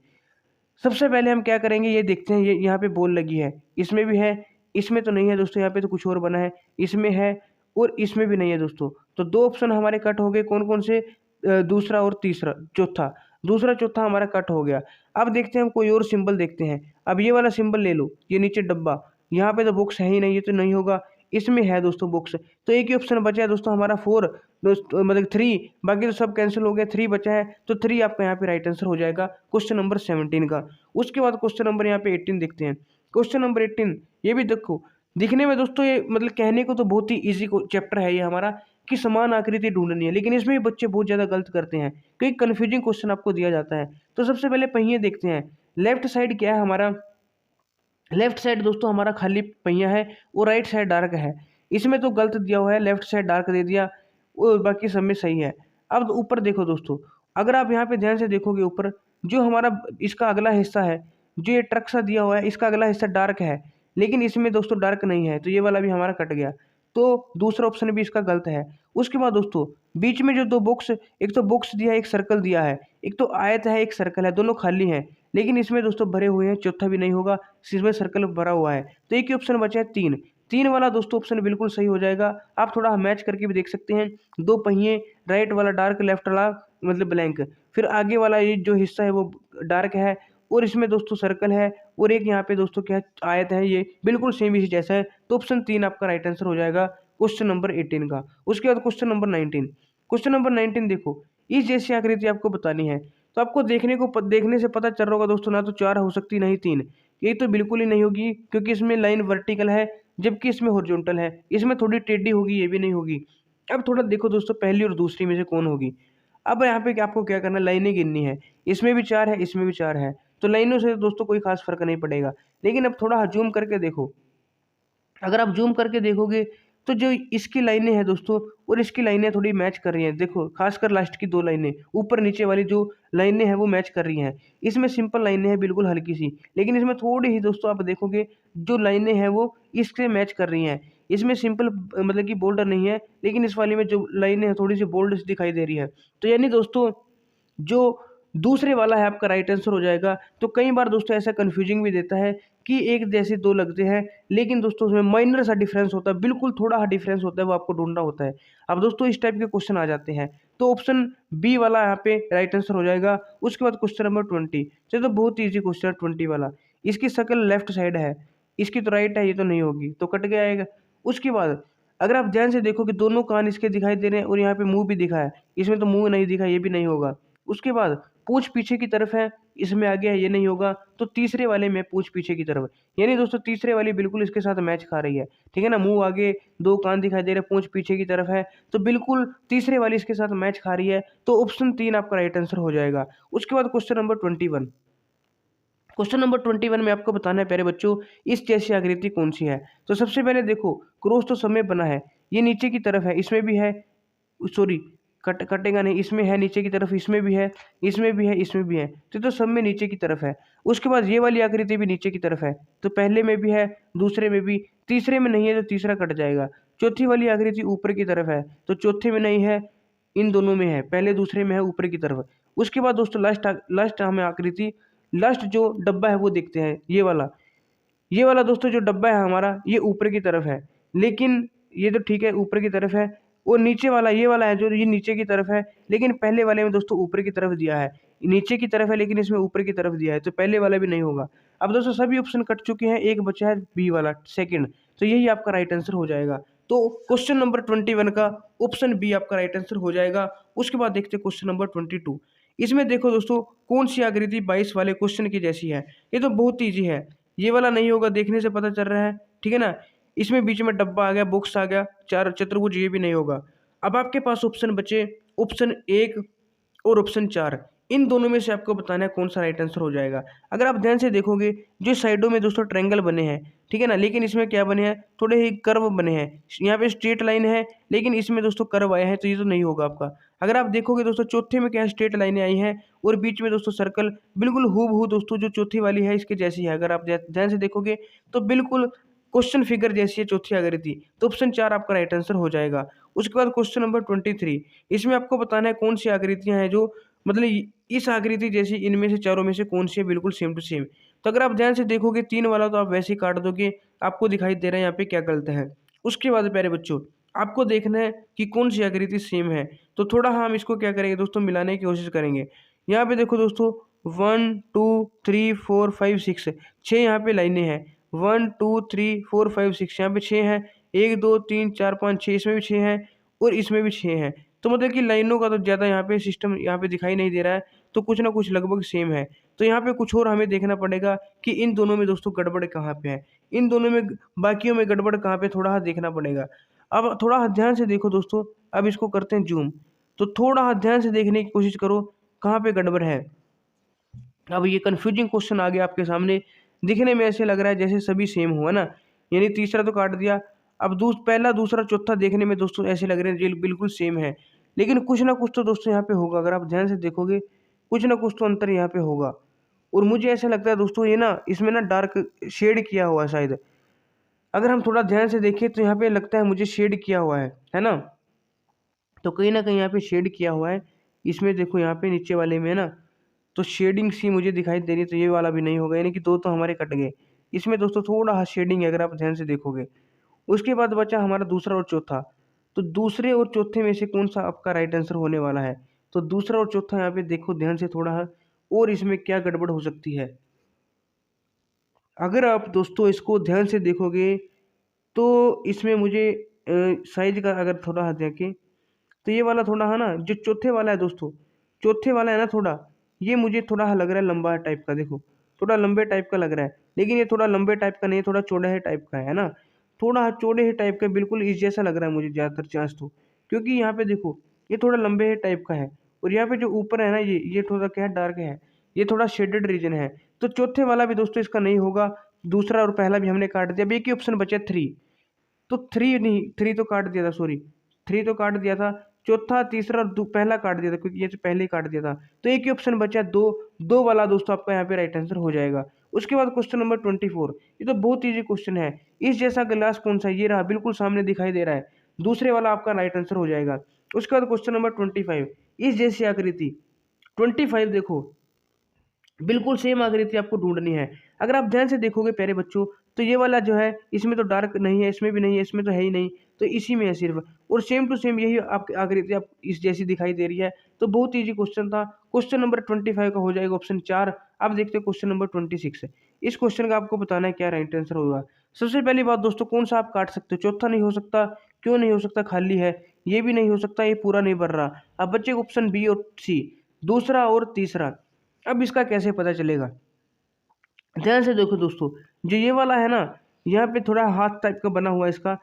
सबसे पहले हम क्या करेंगे, ये देखते हैं। ये यहाँ पे बॉल लगी है, इसमें भी है, इसमें तो नहीं है दोस्तों, यहाँ पे तो कुछ और बना है, इसमें है और इसमें भी नहीं है दोस्तों। तो 2 ऑप्शन हमारे कट हो गए, कौन कौन से, दूसरा और तीसरा, चौथा। दूसरा चौथा हमारा कट हो गया। अब देखते हैं हम कोई और सिंबल देखते हैं। अब ये वाला सिंबल ले लो, ये नीचे डब्बा, यहाँ पे तो बॉक्स है ही नहीं, ये तो नहीं होगा। इसमें है दोस्तों बॉक्स, तो एक ही ऑप्शन बचा है दोस्तों हमारा 4, दोस्तों मतलब 3, बाकी तो सब कैंसिल हो गया, 3 बचा है, तो 3 आपका यहाँ पे राइट आंसर हो जाएगा क्वेश्चन नंबर 17 का। उसके बाद क्वेश्चन नंबर यहाँ पे 18 देखते हैं। क्वेश्चन नंबर 18 ये भी देखो, दिखने में दोस्तों ये मतलब कहने को तो बहुत ही ईजी चैप्टर है ये हमारा, कि समान आकृति ढूंढनी है, लेकिन इसमें भी बच्चे बहुत ज़्यादा गलत करते हैं, क्योंकि कन्फ्यूजिंग क्वेश्चन आपको दिया जाता है। तो सबसे पहले पहिए देखते हैं। लेफ्ट साइड क्या है हमारा, लेफ्ट साइड दोस्तों हमारा खाली पहिया है, और राइट साइड डार्क है। इसमें तो गलत दिया हुआ है, लेफ्ट साइड डार्क दे दिया, और बाकी सब में सही है। अब ऊपर देखो दोस्तों, अगर आप यहाँ पे ध्यान से देखोगे ऊपर, जो हमारा इसका अगला हिस्सा है, जो ये ट्रक सा दिया हुआ है, इसका अगला हिस्सा डार्क है, लेकिन इसमें दोस्तों डार्क नहीं है, तो ये वाला भी हमारा कट गया, तो दूसरा ऑप्शन भी इसका गलत है। उसके बाद दोस्तों बीच में जो 2 बॉक्स, एक तो बॉक्स दिया है, एक सर्कल दिया है, एक तो आयत है, एक सर्कल है, दोनों खाली हैं, लेकिन इसमें दोस्तों भरे हुए हैं, चौथा भी नहीं होगा, इसमें सर्कल भरा हुआ है, तो एक ही ऑप्शन बचा है 3। 3 वाला दोस्तों ऑप्शन बिल्कुल सही हो जाएगा। आप थोड़ा मैच करके भी देख सकते हैं। 2 पहिए, राइट वाला डार्क, लेफ्ट वाला मतलब ब्लैंक, फिर आगे वाला ये जो हिस्सा है वो डार्क है, और इसमें दोस्तों सर्कल है, और एक यहाँ पे दोस्तों क्या आयत है, ये बिल्कुल सेम इसी जैसा है, तो ऑप्शन 3 आपका राइट आंसर हो जाएगा क्वेश्चन नंबर 18 का। उसके बाद क्वेश्चन नंबर 19। क्वेश्चन नंबर 19 देखो, इस जैसी आकृति आपको बतानी है, तो आपको देखने से पता चल रहा होगा दोस्तों, ना तो 4 हो सकती, नहीं 3, ये तो बिल्कुल ही नहीं होगी, क्योंकि इसमें लाइन वर्टिकल है, जबकि इसमें हॉरिजॉन्टल है। इसमें थोड़ी टेढ़ी होगी, ये भी नहीं होगी। अब थोड़ा देखो दोस्तों, पहली और दूसरी में से कौन होगी। अब यहाँ पे आपको क्या करना है, लाइनें गिननी है। इसमें भी 4 है, इसमें भी 4 है, तो लाइनों से दोस्तों कोई खास फर्क नहीं पड़ेगा। लेकिन अब थोड़ा जूम करके देखो, अगर आप जूम करके देखोगे तो जो इसकी लाइनें हैं दोस्तों और इसकी लाइनें थोड़ी मैच कर रही हैं। देखो खासकर लास्ट की 2 लाइनें, ऊपर नीचे वाली जो लाइनें हैं वो मैच कर रही हैं। इसमें सिंपल लाइनें हैं बिल्कुल हल्की सी, लेकिन इसमें थोड़ी ही दोस्तों आप देखोगे जो लाइनें हैं वो इससे मैच कर रही हैं। इसमें सिंपल मतलब कि बोल्डर नहीं है, लेकिन इस वाली में जो लाइनें हैं थोड़ी सी बोल्ड दिखाई दे रही है। तो यानी दोस्तों जो दूसरे वाला है आपका राइट आंसर हो जाएगा। तो कई बार दोस्तों ऐसा कन्फ्यूजिंग भी देता है कि एक जैसे 2 लगते हैं, लेकिन दोस्तों उसमें माइनर सा डिफरेंस होता है, बिल्कुल थोड़ा सा डिफरेंस होता है, वो आपको ढूंढना होता है। अब दोस्तों इस टाइप के क्वेश्चन आ जाते हैं, तो ऑप्शन बी वाला यहाँ पे राइट आंसर हो जाएगा। उसके बाद क्वेश्चन नंबर 20, चलो बहुत ईजी क्वेश्चन है 20 वाला। इसकी शक्ल लेफ्ट साइड है, इसकी तो राइट है, ये तो नहीं होगी, तो कट गया आएगा। उसके बाद अगर आप ध्यान से देखोगे दोनों कान इसके दिखाई दे रहे हैं, और यहाँ पे मुंह भी दिखा है, इसमें तो मुंह नहीं दिखा, ये भी नहीं होगा। उसके बाद पूंछ पीछे की तरफ है, इसमें आगे है, ये नहीं होगा। तो तीसरे वाले में पूंछ पीछे की तरफ, यानी दोस्तों तीसरे वाली बिल्कुल इसके साथ मैच खा रही है, ठीक है ना। मुंह आगे, 2 कान दिखाई दे रहे हैं, पूंछ पीछे की तरफ है, तो बिल्कुल तीसरे वाली इसके साथ मैच खा रही है, तो ऑप्शन 3 आपका राइट आंसर हो जाएगा। उसके बाद क्वेश्चन नंबर 21। क्वेश्चन नंबर 21 में आपको बताना है प्यारे बच्चों, इस जैसी आकृति कौन सी है। तो सबसे पहले देखो क्रॉस तो सब में बना है, ये नीचे की तरफ है, इसमें भी है, सॉरी कटेगा नहीं, इसमें है नीचे की तरफ, इसमें भी है, इसमें भी है, इसमें भी है, तो सब में नीचे की तरफ है। उसके बाद ये वाली आकृति भी नीचे की तरफ है, तो पहले में भी है, दूसरे में भी, तीसरे में नहीं है, तो तीसरा कट जाएगा। चौथी वाली आकृति ऊपर की तरफ है, तो चौथे में नहीं है, इन दोनों में है, पहले दूसरे में है, ऊपर की तरफ। उसके बाद दोस्तों लास्ट हमें आकृति, लास्ट जो डब्बा है वो देखते हैं, ये वाला दोस्तों जो डब्बा है हमारा, ये ऊपर की तरफ है, लेकिन ये तो ठीक है ऊपर की तरफ है, और नीचे वाला ये वाला है जो ये नीचे की तरफ है, लेकिन पहले वाले में दोस्तों ऊपर की तरफ दिया है। नीचे की तरफ है लेकिन इसमें ऊपर की तरफ दिया है, तो पहले वाला भी नहीं होगा। अब दोस्तों सभी ऑप्शन कट चुके हैं, एक बचा है बी वाला सेकंड, तो यही आपका राइट आंसर हो जाएगा। तो क्वेश्चन नंबर 21 का ऑप्शन बी आपका राइट आंसर हो जाएगा। उसके बाद देखते हैं क्वेश्चन नंबर 22। इसमें देखो दोस्तों कौन सी आकृति 22 वाले क्वेश्चन की जैसी है। ये तो बहुत ईजी है, ये वाला नहीं होगा, देखने से पता चल रहा है, ठीक है ना। इसमें बीच में डब्बा आ गया, बॉक्स आ गया, चार चतुर्भुज, ये भी नहीं होगा। अब आपके पास ऑप्शन बचे ऑप्शन 1 और ऑप्शन 4। इन दोनों में से आपको बताना है कौन सा राइट आंसर हो जाएगा। अगर आप ध्यान से देखोगे जो साइडों में दोस्तों ट्रायंगल बने हैं, ठीक है ना, लेकिन इसमें क्या बने हैं, थोड़े ही कर्व बने हैं। यहाँ पे स्ट्रेट लाइन है लेकिन इसमें दोस्तों कर्व आया है, तो ये तो नहीं होगा आपका। अगर आप देखोगे दोस्तों चौथे में क्या है, स्ट्रेट लाइनें आई हैं और बीच में दोस्तों सर्कल, बिल्कुल हूबहू दोस्तों जो चौथी वाली है इसके जैसी है। अगर आप ध्यान से देखोगे तो बिल्कुल क्वेश्चन फिगर जैसी है चौथी आकृति, तो ऑप्शन 4 आपका राइट आंसर हो जाएगा। उसके बाद क्वेश्चन नंबर 23, इसमें आपको बताना है कौन सी आकृतियां हैं जो मतलब इस आकृति जैसी इनमें से चारों में से कौन सी है बिल्कुल सेम टू सेम। तो अगर आप ध्यान से देखोगे 3 वाला तो आप वैसे ही काट दोगे, आपको दिखाई दे रहा है यहाँ पे क्या गलत है। उसके बाद प्यारे बच्चों आपको देखना है कि कौन सी आकृति सेम है, तो थोड़ा हम इसको क्या करेंगे दोस्तों, मिलाने की कोशिश करेंगे। यहाँ पे देखो दोस्तों 1 2 3 4 5 6 6 यहाँ पे लाइनें हैं। 1 2 3 4 5 6 यहाँ पे 6 हैं, 1 2 3 4 5 6 इसमें भी 6 हैं और इसमें भी 6 हैं। तो मतलब कि लाइनों का तो ज़्यादा यहाँ पे सिस्टम यहाँ पे दिखाई नहीं दे रहा है, तो कुछ ना कुछ लगभग सेम है। तो यहाँ पे कुछ और हमें देखना पड़ेगा कि इन दोनों में दोस्तों गड़बड़ कहाँ पे है, इन दोनों में बाकियों में गड़बड़ कहाँ पे, थोड़ा देखना पड़ेगा। अब थोड़ा ध्यान से देखो दोस्तों, अब इसको करते हैं जूम, तो थोड़ा ध्यान से देखने की कोशिश करो कहाँ पे गड़बड़ है। अब ये कंफ्यूजिंग क्वेश्चन आ गया आपके सामने, दिखने में ऐसे लग रहा है जैसे सभी सेम हुआ ना, यानी तीसरा तो काट दिया। अब पहला दूसरा चौथा देखने में दोस्तों ऐसे लग रहे हैं ये बिल्कुल सेम है, लेकिन कुछ ना कुछ तो दोस्तों यहाँ पे होगा। अगर आप ध्यान से देखोगे कुछ ना कुछ तो अंतर यहाँ पे होगा, और मुझे ऐसा लगता है दोस्तों ये ना इसमें ना डार्क शेड किया हुआ है शायद। अगर हम थोड़ा ध्यान से देखें तो यहाँ पे लगता है मुझे शेड किया हुआ है ना। तो कहीं ना कहीं यहाँ पे शेड किया हुआ है, इसमें देखो यहाँ पे नीचे वाले में है ना, तो शेडिंग सी मुझे दिखाई दे रही है, तो ये वाला भी नहीं होगा, यानी कि दो तो हमारे कट गए। इसमें दोस्तों थोड़ा सा शेडिंग है अगर आप ध्यान से देखोगे। उसके बाद बचा हमारा दूसरा और चौथा, तो दूसरे और चौथे में से कौन सा आपका राइट आंसर होने वाला है। तो दूसरा और चौथा यहाँ पे देखो ध्यान से थोड़ा, और इसमें क्या गड़बड़ हो सकती है। अगर आप दोस्तों इसको ध्यान से देखोगे तो इसमें मुझे साइज का अगर थोड़ा देखें तो ये वाला थोड़ा है ना, जो चौथे वाला है दोस्तों, चौथे वाला है ना थोड़ा, ये मुझे थोड़ा लग रहा है लंबा टाइप का, देखो थोड़ा लंबे टाइप का लग रहा है, लेकिन ये थोड़ा लंबे टाइप का नहीं है, थोड़ा चौड़े है टाइप का है ना, थोड़ा चौड़े है टाइप का, बिल्कुल इस जैसा लग रहा है मुझे ज़्यादातर चांस तो। क्योंकि यहाँ पे देखो ये थोड़ा लंबे है टाइप का है, और यहाँ पे जो ऊपर है ना ये थोड़ा क्या है, डार्क है, ये थोड़ा शेडेड रीजन है। तो चौथे वाला भी दोस्तों इसका नहीं होगा, दूसरा और पहला भी हमने काट दिया। अब एक ही ऑप्शन बचा 3, तो 3 नहीं, 3 तो काट दिया था, सॉरी 3 तो काट दिया था, चौथा तीसरा और पहला काट दिया था, क्योंकि ये तो पहले ही काट दिया था। तो एक ही ऑप्शन बचा 2, 2 वाला दोस्तों आपका यहाँ पे राइट आंसर हो जाएगा। उसके बाद क्वेश्चन नंबर 24, ये तो बहुत ईजी क्वेश्चन है। इस जैसा गिलास कौन सा, ये रहा बिल्कुल सामने दिखाई दे रहा है, दूसरे वाला आपका राइट आंसर हो जाएगा। उसके बाद क्वेश्चन नंबर 25, इस जैसी आकृति 25 देखो बिल्कुल सेम आकृति आपको ढूंढनी है। अगर आप ध्यान से देखोगे प्यारे बच्चों, तो ये वाला जो है इसमें तो डार्क नहीं है, इसमें भी नहीं है, इसमें तो है ही नहीं, तो इसी में है सिर्फ, और सेम टू सेम यही आपकी आकृति आप इस जैसी दिखाई दे रही है। तो बहुत ईजी क्वेश्चन था। क्वेश्चन नंबर 25 का हो जाएगा ऑप्शन 4। अब देखते हैं क्वेश्चन नंबर 26। इस क्वेश्चन का आपको बताना है क्या राइट आंसर होगा। सबसे पहली बात दोस्तों, कौन सा आप काट सकते हो, चौथा नहीं हो सकता, क्यों नहीं हो सकता, खाली है, ये भी नहीं हो सकता, ये पूरा नहीं भर रहा। अब बच्चे ऑप्शन बी और सी, दूसरा और तीसरा। अब इसका कैसे पता चलेगा, ध्यान से देखो दोस्तों, जो ये वाला है ना, यहाँ पे थोड़ा हाथ टाइप का बना हुआ है इसका,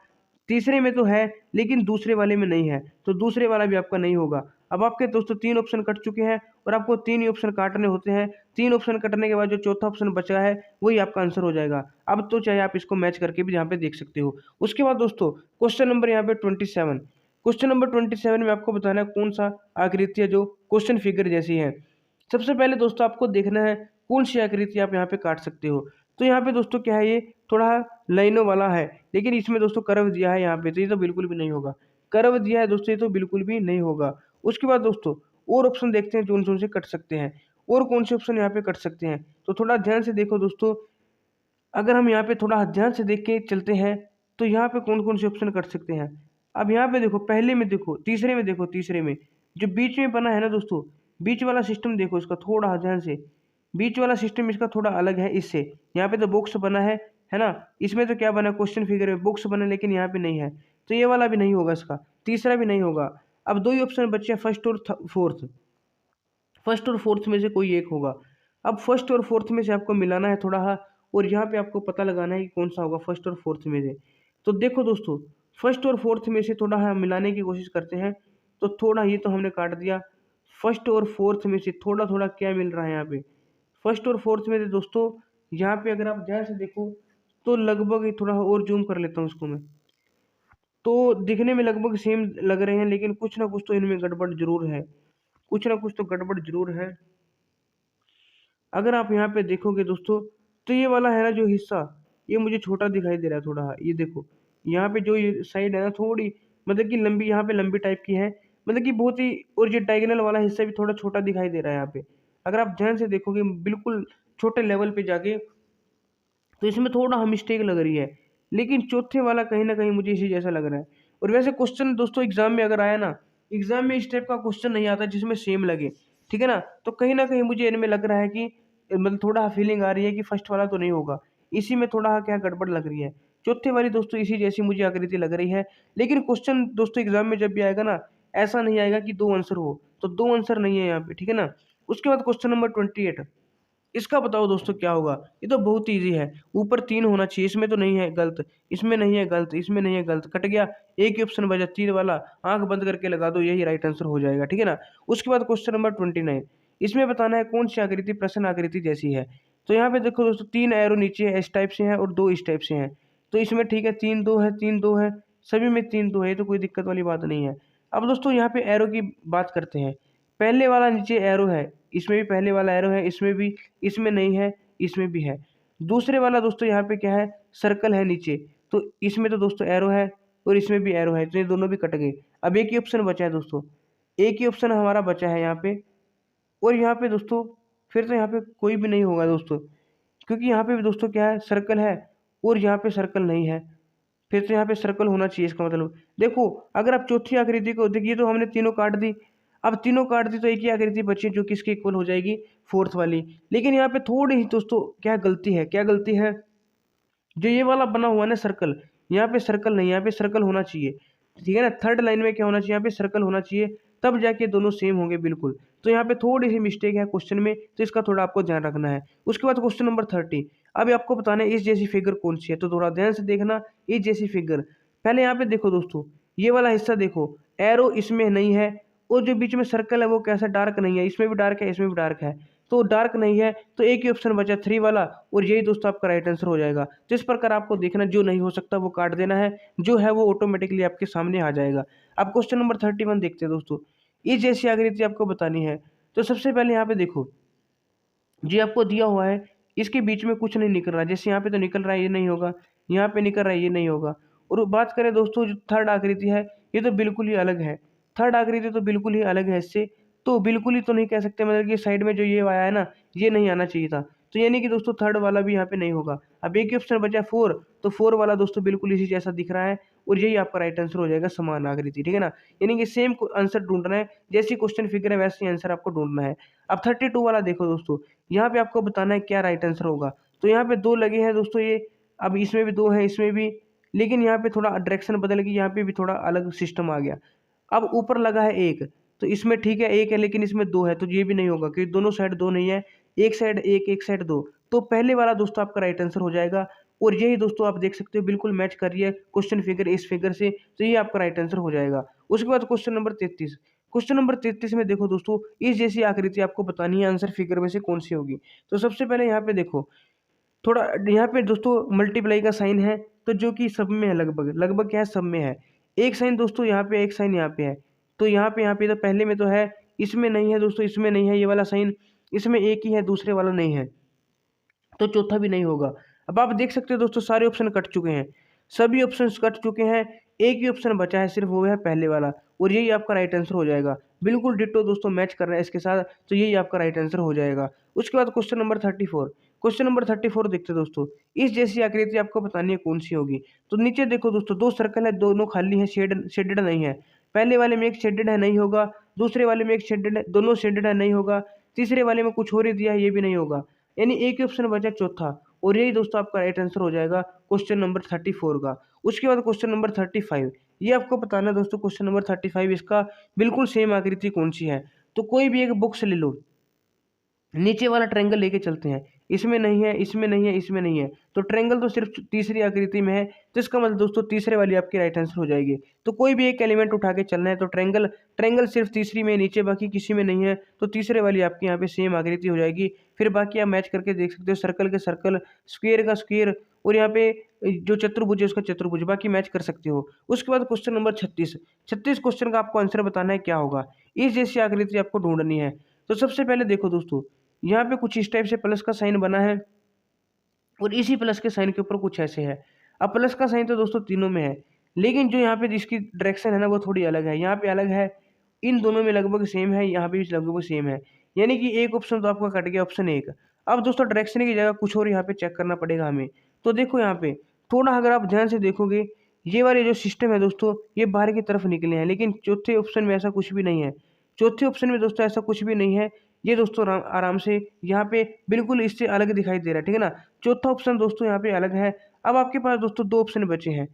तीसरे में तो है लेकिन दूसरे वाले में नहीं है, तो दूसरे वाला भी आपका नहीं होगा। अब आपके दोस्तों 3 ऑप्शन कट चुके हैं और आपको 3 ही ऑप्शन काटने होते हैं। 3 ऑप्शन कटने के बाद जो चौथा ऑप्शन बचा है वही आपका आंसर हो जाएगा। अब तो चाहे आप इसको मैच करके भी यहाँ पे देख सकते हो। उसके बाद दोस्तों क्वेश्चन नंबर यहाँ पे 27, क्वेश्चन नंबर 27 में आपको बताना है कौन सा आकृति है जो क्वेश्चन फिगर जैसी है। सबसे पहले दोस्तों आपको देखना है कौन सी आकृति आप यहाँ पे काट सकते हो। तो यहाँ पे दोस्तों क्या है, ये थोड़ा लाइनों वाला है, लेकिन इसमें दोस्तों कर्व दिया है यहाँ पे, तो ये तो बिल्कुल भी नहीं होगा। कर्व दिया है दोस्तों, ये तो बिल्कुल भी नहीं होगा। उसके बाद दोस्तों और ऑप्शन देखते हैं जो से कट सकते हैं, और कौन से ऑप्शन यहाँ पे कट सकते हैं। तो थोड़ा ध्यान से देखो दोस्तों, अगर हम यहाँ पे थोड़ा ध्यान से देख के चलते हैं तो यहाँ पे कौन कौन से ऑप्शन कट सकते हैं। अब यहाँ पे देखो, पहले में देखो, तीसरे में देखो, तीसरे में जो बीच में बना है ना दोस्तों, बीच वाला सिस्टम देखो इसका थोड़ा ध्यान से। बीच वाला सिस्टम इसका थोड़ा अलग है इससे। यहाँ पे तो बॉक्स बना है ना। इसमें तो क्या बना, क्वेश्चन फिगर में बॉक्स बना, लेकिन यहाँ पे नहीं है। तो ये वाला भी नहीं होगा इसका, तीसरा भी नहीं होगा। अब दो ही ऑप्शन बचे हैं, फर्स्ट और फोर्थ। फर्स्ट और फोर्थ में से कोई एक होगा। अब फर्स्ट और फोर्थ में से आपको मिलाना है थोड़ा, और यहाँ पे आपको पता लगाना है कि कौन सा होगा फर्स्ट और फोर्थ में से। तो देखो दोस्तों, फर्स्ट और फोर्थ में से थोड़ा हम मिलाने की कोशिश करते हैं। तो थोड़ा ये तो हमने काट दिया। फर्स्ट और फोर्थ में से थोड़ा थोड़ा क्या मिल रहा है यहाँ पे, फर्स्ट और फोर्थ में से दोस्तों, यहाँ पे अगर आप ध्यान से देखो तो लगभग थोड़ा और जूम कर लेता हूँ उसको मैं, तो दिखने में लगभग सेम लग रहे हैं, लेकिन कुछ ना कुछ तो इनमें गड़बड़ जरूर है, कुछ ना कुछ तो गड़बड़ जरूर है। अगर आप यहाँ पे देखोगे दोस्तों, तो ये वाला है ना जो हिस्सा, ये मुझे छोटा दिखाई दे रहा है थोड़ा। ये देखो, यहाँ पे जो ये साइड है ना थोड़ी, मतलब कि लंबी, यहाँ पे लंबी टाइप की है, मतलब कि बहुत ही, और ये डायगोनल वाला हिस्सा भी थोड़ा छोटा दिखाई दे रहा है यहाँ पे। अगर आप ध्यान से देखोगे बिल्कुल छोटे लेवल पे जाके, तो इसमें थोड़ा हम मिस्टेक लग रही है। लेकिन चौथे वाला कहीं ना कहीं मुझे इसी जैसा लग रहा है। और वैसे क्वेश्चन दोस्तों एग्जाम में अगर आया ना, एग्जाम में इस टाइप का क्वेश्चन नहीं आता जिसमें सेम लगे, ठीक है ना। तो कहीं ना कहीं मुझे इनमें लग रहा है कि, मतलब थोड़ा फीलिंग आ रही है कि फर्स्ट वाला तो नहीं होगा, इसी में थोड़ा क्या गड़बड़ लग रही है। चौथे वाली दोस्तों इसी जैसी मुझे आकृति लग रही है। लेकिन क्वेश्चन दोस्तों एग्जाम में जब भी आएगा ना, ऐसा नहीं आएगा कि दो आंसर हो, तो दो आंसर नहीं है यहाँ पे, ठीक है ना। उसके बाद क्वेश्चन नंबर 28, इसका बताओ दोस्तों क्या होगा। ये तो बहुत इजी है, ऊपर 3 होना चाहिए, इसमें तो नहीं है, गलत, इसमें नहीं है, गलत, इसमें नहीं है, गलत, कट गया। एक ही ऑप्शन बचा 3 वाला, आंख बंद करके लगा दो, यही राइट आंसर हो जाएगा, ठीक है ना। उसके बाद क्वेश्चन नंबर 29, इसमें बताना है कौन सी आकृति प्रश्न आकृति जैसी है। तो यहाँ पे देखो दोस्तों, 3 एरो नीचे इस टाइप से है और 2 इस टाइप से हैं। तो इसमें ठीक है, 3 2 है, 3 2 है, सभी में 3 2 है, ये तो कोई दिक्कत वाली बात नहीं है। अब दोस्तों यहाँ पे एरो की बात करते हैं। पहले वाला नीचे एरो है, इसमें भी पहले वाला एरो है, इसमें भी, इसमें नहीं है, इसमें भी है। दूसरे वाला दोस्तों यहाँ पे क्या है, सर्कल है नीचे, तो इसमें तो दोस्तों एरो है और इसमें भी एरो है, तो ये दोनों भी कट गए। अब एक ही ऑप्शन बचा है दोस्तों, एक ही ऑप्शन हमारा बचा है यहाँ पे। और यहाँ पे दोस्तों फिर तो यहाँ पे कोई भी नहीं होगा दोस्तों, क्योंकि यहाँ पे भी दोस्तों क्या है, सर्कल है और यहाँ पे सर्कल नहीं है। फिर तो यहाँ पे सर्कल होना चाहिए, इसका मतलब देखो, अगर आप चौथी आकृति को देखिए, तो हमने तीनों काट दी। अब तीनों काट दी तो एक ही आकृति बची जो कि इसके इक्वल हो जाएगी, फोर्थ वाली। लेकिन यहाँ पे थोड़ी ही दोस्तों क्या गलती है, क्या गलती है, जो ये वाला बना हुआ है ना सर्कल, यहाँ पे सर्कल नहीं, यहाँ पे सर्कल होना चाहिए, ठीक है ना। थर्ड लाइन में क्या होना चाहिए, यहाँ पे सर्कल होना चाहिए, तब जाके दोनों सेम होंगे बिल्कुल। तो यहाँ पे थोड़ी सी मिस्टेक है क्वेश्चन में, तो इसका थोड़ा आपको ध्यान रखना है। उसके बाद क्वेश्चन नंबर 30, अभी आपको बताना है इस जैसी फिगर कौन सी है, तो थोड़ा ध्यान से देखना। इस जैसी फिगर, पहले यहाँ पे देखो दोस्तों, ये वाला हिस्सा देखो, एरो इसमें नहीं है, और जो बीच में सर्कल है वो कैसा डार्क नहीं है, इसमें भी डार्क है, इसमें भी डार्क है, तो डार्क नहीं है, तो एक ही ऑप्शन बचा 3 वाला, और यही दोस्तों आपका राइट आंसर हो जाएगा। तो इस प्रकार आपको देखना, जो नहीं हो सकता वो काट देना है, जो है वो ऑटोमेटिकली आपके सामने आ जाएगा। अब क्वेश्चन नंबर 31 देखते हैं दोस्तों, इस जैसी आकृति आपको बतानी है। तो सबसे पहले यहाँ पे देखो, जी आपको दिया हुआ है, इसके बीच में कुछ नहीं निकल रहा, जैसे यहाँ पे तो निकल रहा है, ये नहीं होगा, यहाँ पे निकल रहा है, ये नहीं होगा। और बात करें दोस्तों, जो थर्ड आकृति है, ये तो बिल्कुल ही अलग है, थर्ड आकृति तो बिल्कुल ही अलग है इससे, तो बिल्कुल ही तो नहीं कह सकते, मतलब कि साइड में जो ये आया है ना, ये नहीं आना चाहिए था। तो यानी कि दोस्तों थर्ड वाला भी यहाँ पे नहीं होगा। अब एक ही ऑप्शन बचा 4, तो 4 वाला दोस्तों बिल्कुल इसी जैसा दिख रहा है, और यही आपका राइट आंसर हो जाएगा, समान आकृति, ठीक है ना। यानी कि सेम आंसर ढूंढना है, जैसी क्वेश्चन फिगर है वैसे आंसर आपको ढूंढना है। अब 32 वाला देखो दोस्तों, यहाँ पे आपको बताना है क्या राइट आंसर होगा। तो यहाँ पे 2 लगे हैं दोस्तों ये, अब इसमें भी 2 है, इसमें भी, लेकिन यहाँ पे थोड़ा डायरेक्शन बदल गई, यहाँ पे भी थोड़ा अलग सिस्टम आ गया। अब ऊपर लगा है 1, तो इसमें ठीक है 1 है, लेकिन इसमें 2 है, तो ये भी नहीं होगा, क्योंकि दोनों साइड 2 नहीं है, एक साइड 1, एक साइड 2। तो पहले वाला दोस्तों आपका राइट आंसर हो जाएगा। और यही दोस्तों आप देख सकते हो बिल्कुल मैच कर रही है क्वेश्चन फिगर इस फिगर से, तो ये आपका राइट आंसर हो जाएगा। उसके बाद क्वेश्चन नंबर 33, क्वेश्चन नंबर 33 में देखो दोस्तों, इस जैसी आकृति आपको बतानी है, आंसर फिगर में से कौन सी होगी। तो सबसे पहले यहाँ पे देखो, थोड़ा यहाँ पे दोस्तों मल्टीप्लाई का साइन है, तो जो कि सब में है, लगभग लगभग क्या है, सब में है। एक साइन दोस्तों यहाँ पे, एक साइन यहाँ पे है, तो यहाँ पे तो पहले में तो है, इसमें नहीं है दोस्तों, इसमें नहीं है ये वाला साइन, इसमें एक ही है, दूसरे वाला नहीं है, तो चौथा भी नहीं होगा। अब आप देख सकते हो दोस्तों, सारे ऑप्शन कट चुके हैं, सभी ऑप्शन कट चुके हैं, एक ही ऑप्शन बचा है सिर्फ, वो है पहले वाला, और यही आपका राइट आंसर हो जाएगा। बिल्कुल डिट्टो दोस्तों मैच कर रहा है इसके साथ, तो यही आपका राइट आंसर हो जाएगा। उसके बाद क्वेश्चन नंबर 34, क्वेश्चन नंबर 34 देखते हैं दोस्तों। इस जैसी आकृति आपको बतानी है कौन सी होगी। तो नीचे देखो दोस्तों, दो सर्कल है, दोनों खाली है, शेडेड नहीं है। पहले वाले में एक शेडेड है, नहीं होगा। दूसरे वाले में एक शेडेड है, दोनों शेडेड है, नहीं होगा। तीसरे वाले में कुछ और ही दिया है, ये भी नहीं होगा। यानी एक ही ऑप्शन बचा चौथा, और यही दोस्तों आपका राइट आंसर हो जाएगा क्वेश्चन नंबर 34 का। उसके बाद क्वेश्चन नंबर 35, ये आपको बताना है दोस्तों। क्वेश्चन नंबर 35 इसका बिल्कुल सेम आकृति कौन सी है। तो कोई भी एक बुक्स ले लो, नीचे वाला ट्रायंगल लेके चलते हैं। इसमें नहीं है, इसमें नहीं है, इसमें नहीं है, तो ट्रायंगल तो सिर्फ तीसरी आकृति में है। तो इसका मतलब दोस्तों तीसरे वाली आपकी राइट आंसर हो जाएगी। तो कोई भी एक एलिमेंट उठा के चलना है, तो ट्रायंगल ट्रायंगल सिर्फ तीसरी में, नीचे बाकी किसी में नहीं है, तो तीसरे वाली आपकी यहाँ पे सेम आकृति हो जाएगी। फिर बाकी आप मैच करके देख सकते हो, सर्कल के सर्कल, स्क्वेयर का स्क्वेयर, और यहाँ पे जो चतुर्भुज है उसका चतुर्भुज, बाकी मैच कर सकते हो। उसके बाद क्वेश्चन नंबर 36 क्वेश्चन का आपको आंसर बताना है क्या होगा। इस जैसी आकृति आपको ढूंढनी है। तो सबसे पहले देखो दोस्तों, यहाँ पे कुछ इस टाइप से प्लस का साइन बना है, और इसी प्लस के साइन के ऊपर कुछ ऐसे है। अब प्लस का साइन तो दोस्तों तीनों में है, लेकिन जो यहाँ पे जिसकी डायरेक्शन है ना वो थोड़ी अलग है। यहाँ पे अलग है, इन दोनों में लगभग सेम है, यहाँ पे भी लगभग सेम है। यानी कि एक ऑप्शन तो आपका कट गया, ऑप्शन एक। अब दोस्तों डायरेक्शन की जगह कुछ और यहाँ पे चेक करना पड़ेगा हमें। तो देखो यहाँ पे थोड़ा अगर आप ध्यान से देखोगे, ये वाले जो सिस्टम है दोस्तों, ये बाहर की तरफ निकले हैं, लेकिन चौथे ऑप्शन में ऐसा कुछ भी नहीं है। चौथे ऑप्शन में दोस्तों ऐसा कुछ भी नहीं है। ये दोस्तों आराम से यहाँ पे बिल्कुल इससे अलग दिखाई दे रहा है, ठीक है ना। चौथा ऑप्शन दोस्तों यहाँ पे अलग है। अब आपके पास दोस्तों दो ऑप्शन बचे हैं,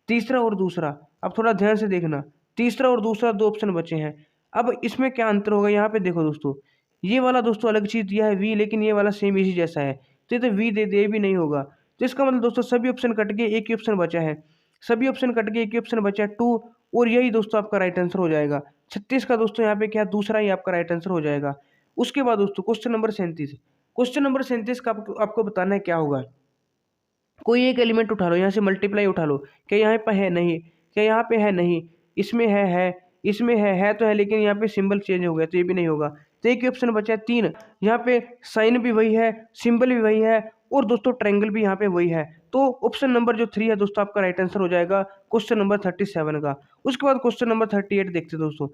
तीसरा और दूसरा। अब थोड़ा ध्यान से देखना, तीसरा और दूसरा दो ऑप्शन बचे हैं। अब इसमें क्या अंतर होगा, यहाँ पे देखो दोस्तों, ये वाला दोस्तों अलग चीज दिया है वी, लेकिन ये वाला सेम इसी जैसा है, तो ये तो वी दे दे भी नहीं होगा। तो इसका मतलब दोस्तों सभी ऑप्शन कट के एक ही ऑप्शन बचा है, सभी ऑप्शन कट के एक ही ऑप्शन बचा है 2, और यही दोस्तों आपका राइट आंसर हो जाएगा। 36 का दोस्तों यहाँ पे क्या, दूसरा ही आपका राइट आंसर हो जाएगा। उसके बाद दोस्तों क्वेश्चन नंबर 37, क्वेश्चन नंबर 37 का आपको बताना है क्या होगा। कोई एक एलिमेंट उठा लो, यहाँ से मल्टीप्लाई उठा लो, क्या यहाँ पे है, नहीं, क्या यहाँ पे है, नहीं, इसमें है, इसमें है तो है, लेकिन यहाँ पे सिंबल चेंज हो गया, तो ये भी नहीं होगा। तो एक ही ऑप्शन बचा है 3, यहाँ पे साइन भी वही है, सिंबल भी वही है, और दोस्तों ट्रायंगल भी यहाँ पे वही है। तो ऑप्शन नंबर जो 3 है दोस्तों आपका राइट आंसर हो जाएगा क्वेश्चन नंबर 37 का। उसके बाद क्वेश्चन नंबर 38 देखते दोस्तों।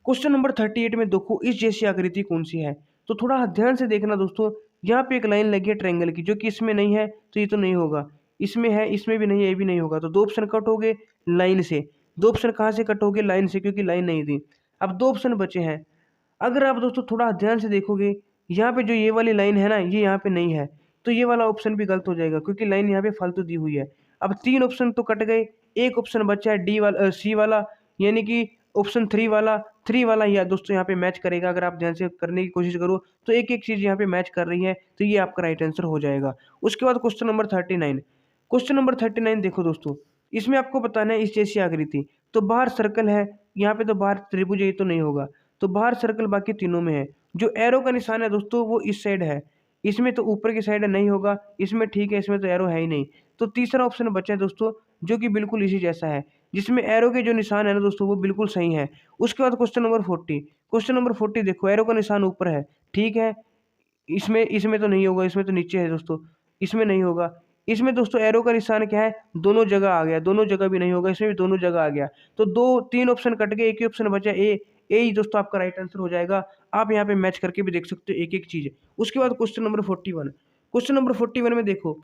क्वेश्चन नंबर 38 में देखो इस जैसी आकृति कौन सी है। तो थोड़ा ध्यान से देखना दोस्तों, यहाँ पे एक लाइन लगी है ट्रायंगल की, जो कि इसमें नहीं है, तो ये तो नहीं होगा। इसमें है, इसमें भी नहीं है, ये भी नहीं होगा। तो दो ऑप्शन कट हो गए लाइन से। दो ऑप्शन कहाँ से कट हो गए, लाइन से, क्योंकि लाइन नहीं थी। अब दो ऑप्शन बचे हैं। अगर आप दोस्तों थोड़ा ध्यान से देखोगे, यहाँ पे जो ये वाली लाइन है ना, ये यहाँ पे नहीं है, तो ये वाला ऑप्शन भी गलत हो जाएगा, क्योंकि लाइन यहाँ पे फालतू दी हुई है। अब 3 ऑप्शन तो कट गए, एक ऑप्शन बचा है डी वाला, सी वाला, यानी कि ऑप्शन 3 वाला ही दोस्तों यहाँ पे मैच करेगा। अगर आप ध्यान से करने की कोशिश करो तो एक एक चीज़ यहाँ पे मैच कर रही है, तो ये आपका राइट आंसर हो जाएगा। उसके बाद क्वेश्चन नंबर 39, क्वेश्चन नंबर 39 देखो दोस्तों, इसमें आपको बताना है इस जैसी आकृति। तो बाहर सर्कल है, यहाँ पे तो बाहर त्रिभुज है, ये तो नहीं होगा। तो बाहर सर्कल बाकी तीनों में है। जो एरो का निशान है दोस्तों वो इस साइड है, इसमें तो ऊपर की साइड नहीं होगा, इसमें ठीक है, इसमें तो एरो है ही नहीं। तो तीसरा ऑप्शन बचा है दोस्तों, जो कि बिल्कुल इसी जैसा है, जिसमें एरो के जो निशान है ना दोस्तों वो बिल्कुल सही है। उसके बाद क्वेश्चन नंबर 40, क्वेश्चन नंबर 40 देखो, एरो का निशान ऊपर है, ठीक है, इसमें इसमें तो नहीं होगा, इसमें तो नीचे है दोस्तों, इसमें नहीं होगा। इसमें दोस्तों एरो का निशान क्या है, दोनों जगह आ गया, दोनों जगह भी नहीं होगा, इसमें भी दोनों जगह आ गया। तो 2-3 ऑप्शन कट गए, एक ही ऑप्शन बचा ए ही दोस्तों आपका राइट आंसर हो जाएगा। आप यहाँ पे मैच करके भी देख सकते हो एक एक चीज़। उसके बाद क्वेश्चन नंबर 41, क्वेश्चन नंबर 41 में देखो,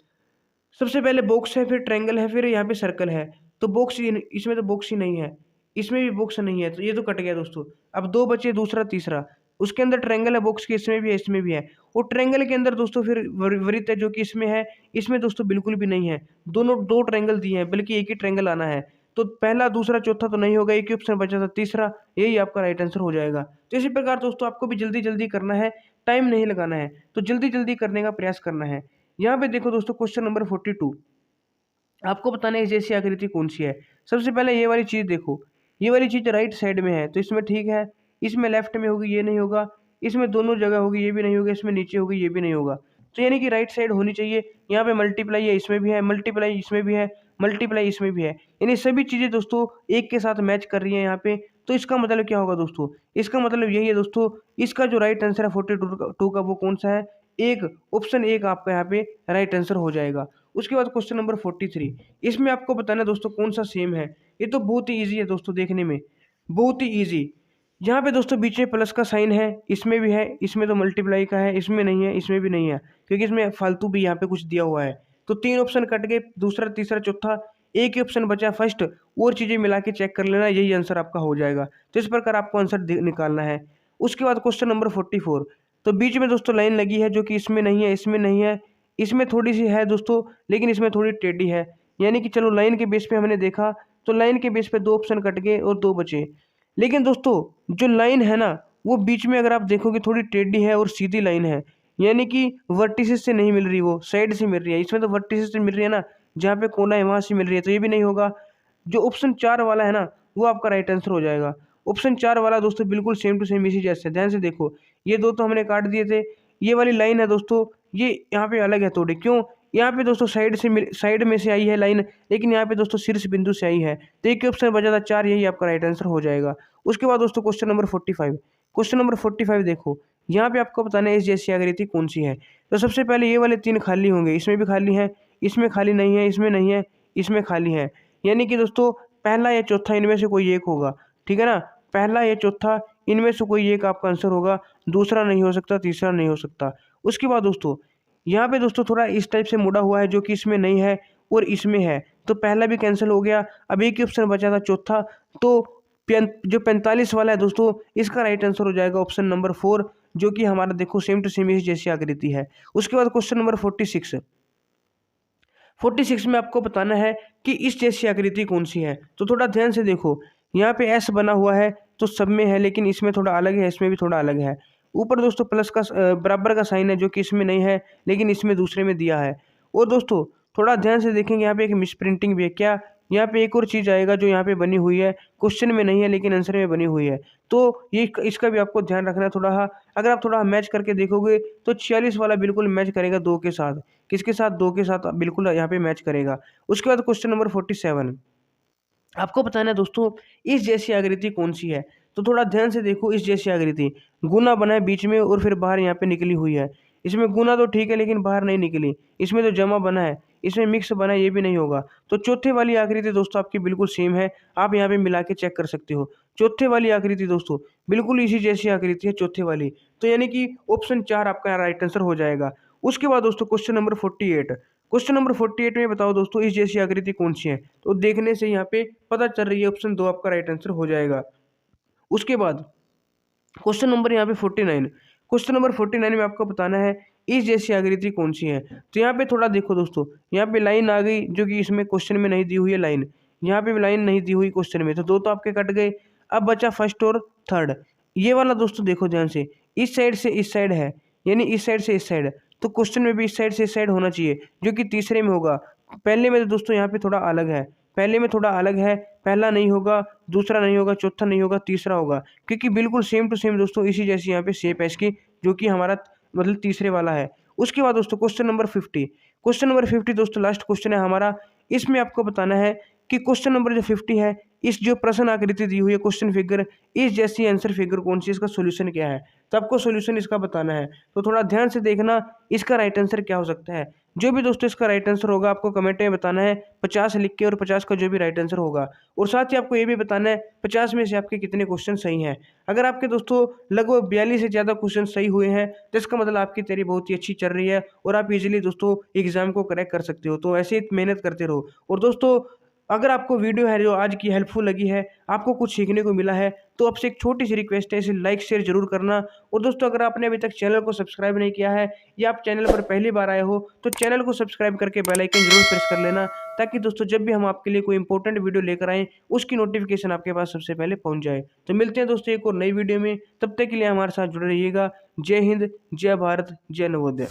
सबसे पहले बॉक्स है, फिर ट्रायंगल है, फिर यहाँ पे सर्कल है। तो बॉक्स इसमें तो बॉक्स ही नहीं है, इसमें भी बॉक्स नहीं है, तो ये तो कट गया दोस्तों। अब दो बचे, दूसरा तीसरा। उसके अंदर ट्रायंगल है, बॉक्स के इसमें भी है, इसमें भी है। और ट्रायंगल के अंदर दोस्तों फिर वृत्त है, जो कि इसमें है, इसमें दोस्तों बिल्कुल भी नहीं है। दोनों दो ट्रायंगल दिए हैं, बल्कि एक ही ट्रायंगल आना है। तो पहला, दूसरा, चौथा तो नहीं होगा, एक ही ऑप्शन बचा था तीसरा, यही आपका राइट आंसर हो जाएगा। तो इसी प्रकार दोस्तों आपको भी जल्दी जल्दी करना है, टाइम नहीं लगाना है, तो जल्दी जल्दी करने का प्रयास करना है। यहाँ पे देखो दोस्तों क्वेश्चन नंबर 42, आपको बताना है जैसी आकृति कौन सी है। सबसे पहले ये वाली चीज़ देखो, ये वाली चीज़ राइट साइड में है, तो इसमें ठीक है। इसमें लेफ्ट में होगी, ये नहीं होगा। इसमें दोनों जगह होगी, ये भी नहीं होगा। इसमें नीचे होगी, ये भी नहीं होगा। तो यानी कि राइट साइड होनी चाहिए। यहाँ पे मल्टीप्लाई है, इसमें भी है, मल्टीप्लाई इसमें भी है, मल्टीप्लाई इसमें भी है, यानी सभी चीज़ें दोस्तों एक के साथ मैच कर रही हैं यहाँ पे। तो इसका मतलब क्या होगा दोस्तों, इसका मतलब यही है दोस्तों, इसका जो राइट आंसर है 42 का वो कौन सा है, एक ऑप्शन एक आपका यहाँ पे राइट आंसर हो जाएगा। उसके बाद क्वेश्चन नंबर 43, इसमें आपको बताना है दोस्तों कौन सा सेम है। ये तो बहुत ही ईजी है दोस्तों, देखने में बहुत ही ईजी। यहाँ पे दोस्तों बीच में प्लस का साइन है, इसमें भी है, इसमें तो मल्टीप्लाई का है, इसमें नहीं है, इसमें भी नहीं है, क्योंकि इसमें फालतू भी यहाँ पे कुछ दिया हुआ है। तो 3 ऑप्शन कट गए, दूसरा, तीसरा, चौथा, एक ही ऑप्शन बचा फर्स्ट। और चीज़ें मिला के चेक कर लेना, यही आंसर आपका हो जाएगा। तो इस प्रकार आपको आंसर निकालना है। उसके बाद क्वेश्चन नंबर 44। तो बीच में दोस्तों लाइन लगी है जो कि इसमें नहीं है, इसमें नहीं है, इसमें थोड़ी सी है दोस्तों, लेकिन इसमें थोड़ी टेढ़ी है। यानी कि चलो लाइन के बेस पे हमने देखा, तो लाइन के बेस पे 2 ऑप्शन कट गए और 2 बचे। लेकिन दोस्तों जो लाइन है ना, वो बीच में अगर आप देखोगे थोड़ी टेढ़ी है और सीधी लाइन है, यानी कि वर्टिसेस से नहीं मिल रही, वो साइड से मिल रही है। इसमें तो वर्टिसेस से मिल रही है ना, जहाँ पे कोना है वहाँ से मिल रही है, तो ये भी नहीं होगा। जो ऑप्शन 4 वाला है ना, वो आपका राइट आंसर हो जाएगा। ऑप्शन 4 वाला दोस्तों बिल्कुल सेम टू सेम इसी जैसे, ध्यान से देखो, ये 2 तो हमने काट दिए थे। ये वाली लाइन है दोस्तों, ये यहाँ पे अलग है थोड़ी, क्यों? यहाँ पे दोस्तों साइड में से आई है लाइन, लेकिन यहाँ पे दोस्तों शीर्ष बिंदु से आई है। तो एक ऑप्शन बचा था 4, यही आपका राइट आंसर हो जाएगा। उसके बाद दोस्तों क्वेश्चन नंबर 45। क्वेश्चन नंबर 45 देखो, यहाँ पे आपको बताना है इस जैसी आकृति कौन सी है। तो सबसे पहले ये वाले 3 खाली होंगे, इसमें भी खाली है, इसमें खाली नहीं है, इसमें नहीं है, इसमें खाली है। यानी कि दोस्तों पहला या चौथा इनमें से कोई एक होगा, ठीक है ना? पहला या चौथा इनमें से कोई एक आपका आंसर होगा, दूसरा नहीं हो सकता, तीसरा नहीं हो सकता। उसके बाद दोस्तों यहाँ पे दोस्तों थोड़ा इस टाइप से मुड़ा हुआ है जो कि इसमें नहीं है और इसमें है, तो पहला भी कैंसिल हो गया। अब एक ही ऑप्शन बचा था चौथा, तो जो 45 वाला है दोस्तों, इसका राइट आंसर हो जाएगा ऑप्शन नंबर 4, जो कि हमारा देखो सेम टू सेम इस जैसी आकृति है। उसके बाद क्वेश्चन नंबर 46। 46 में आपको बताना है कि इस जैसी आकृति कौन सी है। तो थोड़ा ध्यान से देखो, यहाँ पे एस बना हुआ है तो सब में है, लेकिन इसमें थोड़ा अलग है, इसमें भी थोड़ा अलग है। ऊपर दोस्तों प्लस का बराबर का साइन है जो कि इसमें नहीं है, लेकिन इसमें दूसरे में दिया है। और दोस्तों थोड़ा ध्यान से देखेंगे, यहाँ पे एक मिस प्रिंटिंग भी है। क्या? यहाँ पे एक और चीज़ आएगा जो यहाँ पे बनी हुई है, क्वेश्चन में नहीं है लेकिन आंसर में बनी हुई है। तो ये इसका भी आपको ध्यान रखना है थोड़ा। अगर आप थोड़ा मैच करके देखोगे तो 46 वाला बिल्कुल मैच करेगा 2 के साथ। किसके साथ? 2 के साथ बिल्कुल यहाँ पे मैच करेगा। उसके बाद क्वेश्चन नंबर 47। आपको बताना है दोस्तों इस जैसी आकृति कौन सी है। तो थोड़ा ध्यान से देखो, इस जैसी आकृति, गुना बना है बीच में और फिर बाहर यहाँ पे निकली हुई है। इसमें गुना तो ठीक है लेकिन बाहर नहीं निकली, इसमें तो जमा बना है, इसमें मिक्स बना है, ये भी नहीं होगा। तो चौथे वाली आकृति दोस्तों आपकी बिल्कुल सेम है, आप यहाँ पे मिला के चेक कर सकते हो। चौथे वाली आकृति दोस्तों बिल्कुल इसी जैसी आकृति है, चौथे वाली। तो यानी कि ऑप्शन 4 आपका राइट आंसर हो जाएगा। उसके बाद दोस्तों क्वेश्चन नंबर 48। क्वेश्चन नंबर 48 में बताओ दोस्तों इस जैसी आकृति कौन सी है। तो देखने से यहाँ पे पता चल रही है, ऑप्शन 2 आपका राइट आंसर हो जाएगा। उसके बाद क्वेश्चन नंबर यहाँ पे 49। क्वेश्चन नंबर 49 में आपको बताना है इस जैसी आकृति कौन सी है। तो यहाँ पे थोड़ा देखो दोस्तों, यहाँ पे लाइन आ गई जो कि इसमें क्वेश्चन में नहीं दी हुई है लाइन, यहाँ पे भी लाइन नहीं दी हुई क्वेश्चन में, तो 2 तो आपके कट गए। अब बचा फर्स्ट और थर्ड। ये वाला दोस्तों देखो ध्यान से, इस साइड से इस साइड है, यानी इस साइड से इस साइड, तो क्वेश्चन में भी इस साइड से इस साइड होना चाहिए, जो कि तीसरे में होगा। पहले में तो दोस्तों यहाँ पे थोड़ा अलग है, पहले में थोड़ा अलग है, पहला नहीं होगा, दूसरा नहीं होगा, चौथा नहीं होगा, तीसरा होगा, क्योंकि बिल्कुल सेम टू सेम दोस्तों इसी जैसी यहाँ पे शेप है इसकी, जो कि हमारा मतलब तीसरे वाला है। उसके बाद दोस्तों क्वेश्चन नंबर 50। क्वेश्चन नंबर 50 दोस्तों लास्ट क्वेश्चन है हमारा। इसमें आपको बताना है कि क्वेश्चन नंबर जो 50 है, इस जो प्रश्न आकृति दी हुई है क्वेश्चन फिगर, इस जैसी आंसर फिगर कौन सी, इसका सोल्यूशन क्या है। तो आपको सोल्यूशन इसका बताना है, तो थोड़ा ध्यान से देखना इसका राइट आंसर क्या हो सकता है। जो भी दोस्तों इसका राइट आंसर होगा आपको कमेंट में बताना है, 50 लिख के, और 50 का जो भी राइट आंसर होगा। और साथ ही आपको ये भी बताना है 50 में से आपके कितने क्वेश्चन सही हैं। अगर आपके दोस्तों लगभग 42 से ज़्यादा क्वेश्चन सही हुए हैं, तो इसका मतलब आपकी तैयारी बहुत ही अच्छी चल रही है और आप इजीली दोस्तों एग्जाम को क्रैक कर सकते हो। तो ऐसे ही मेहनत करते रहो। और दोस्तों अगर आपको वीडियो है जो आज की हेल्पफुल लगी है, आपको कुछ सीखने को मिला है, तो आपसे एक छोटी सी रिक्वेस्ट है, इसे लाइक शेयर जरूर करना। और दोस्तों अगर आपने अभी तक चैनल को सब्सक्राइब नहीं किया है या आप चैनल पर पहली बार आए हो, तो चैनल को सब्सक्राइब करके बेल आइकन जरूर प्रेस कर लेना, ताकि दोस्तों जब भी हम आपके लिए कोई इंपॉर्टेंट वीडियो लेकर आएँ उसकी नोटिफिकेशन आपके पास सबसे पहले पहुँच जाए। तो मिलते हैं दोस्तों एक और नई वीडियो में, तब तक के लिए हमारे साथ जुड़े रहिएगा। जय हिंद, जय भारत, जय नवोदय।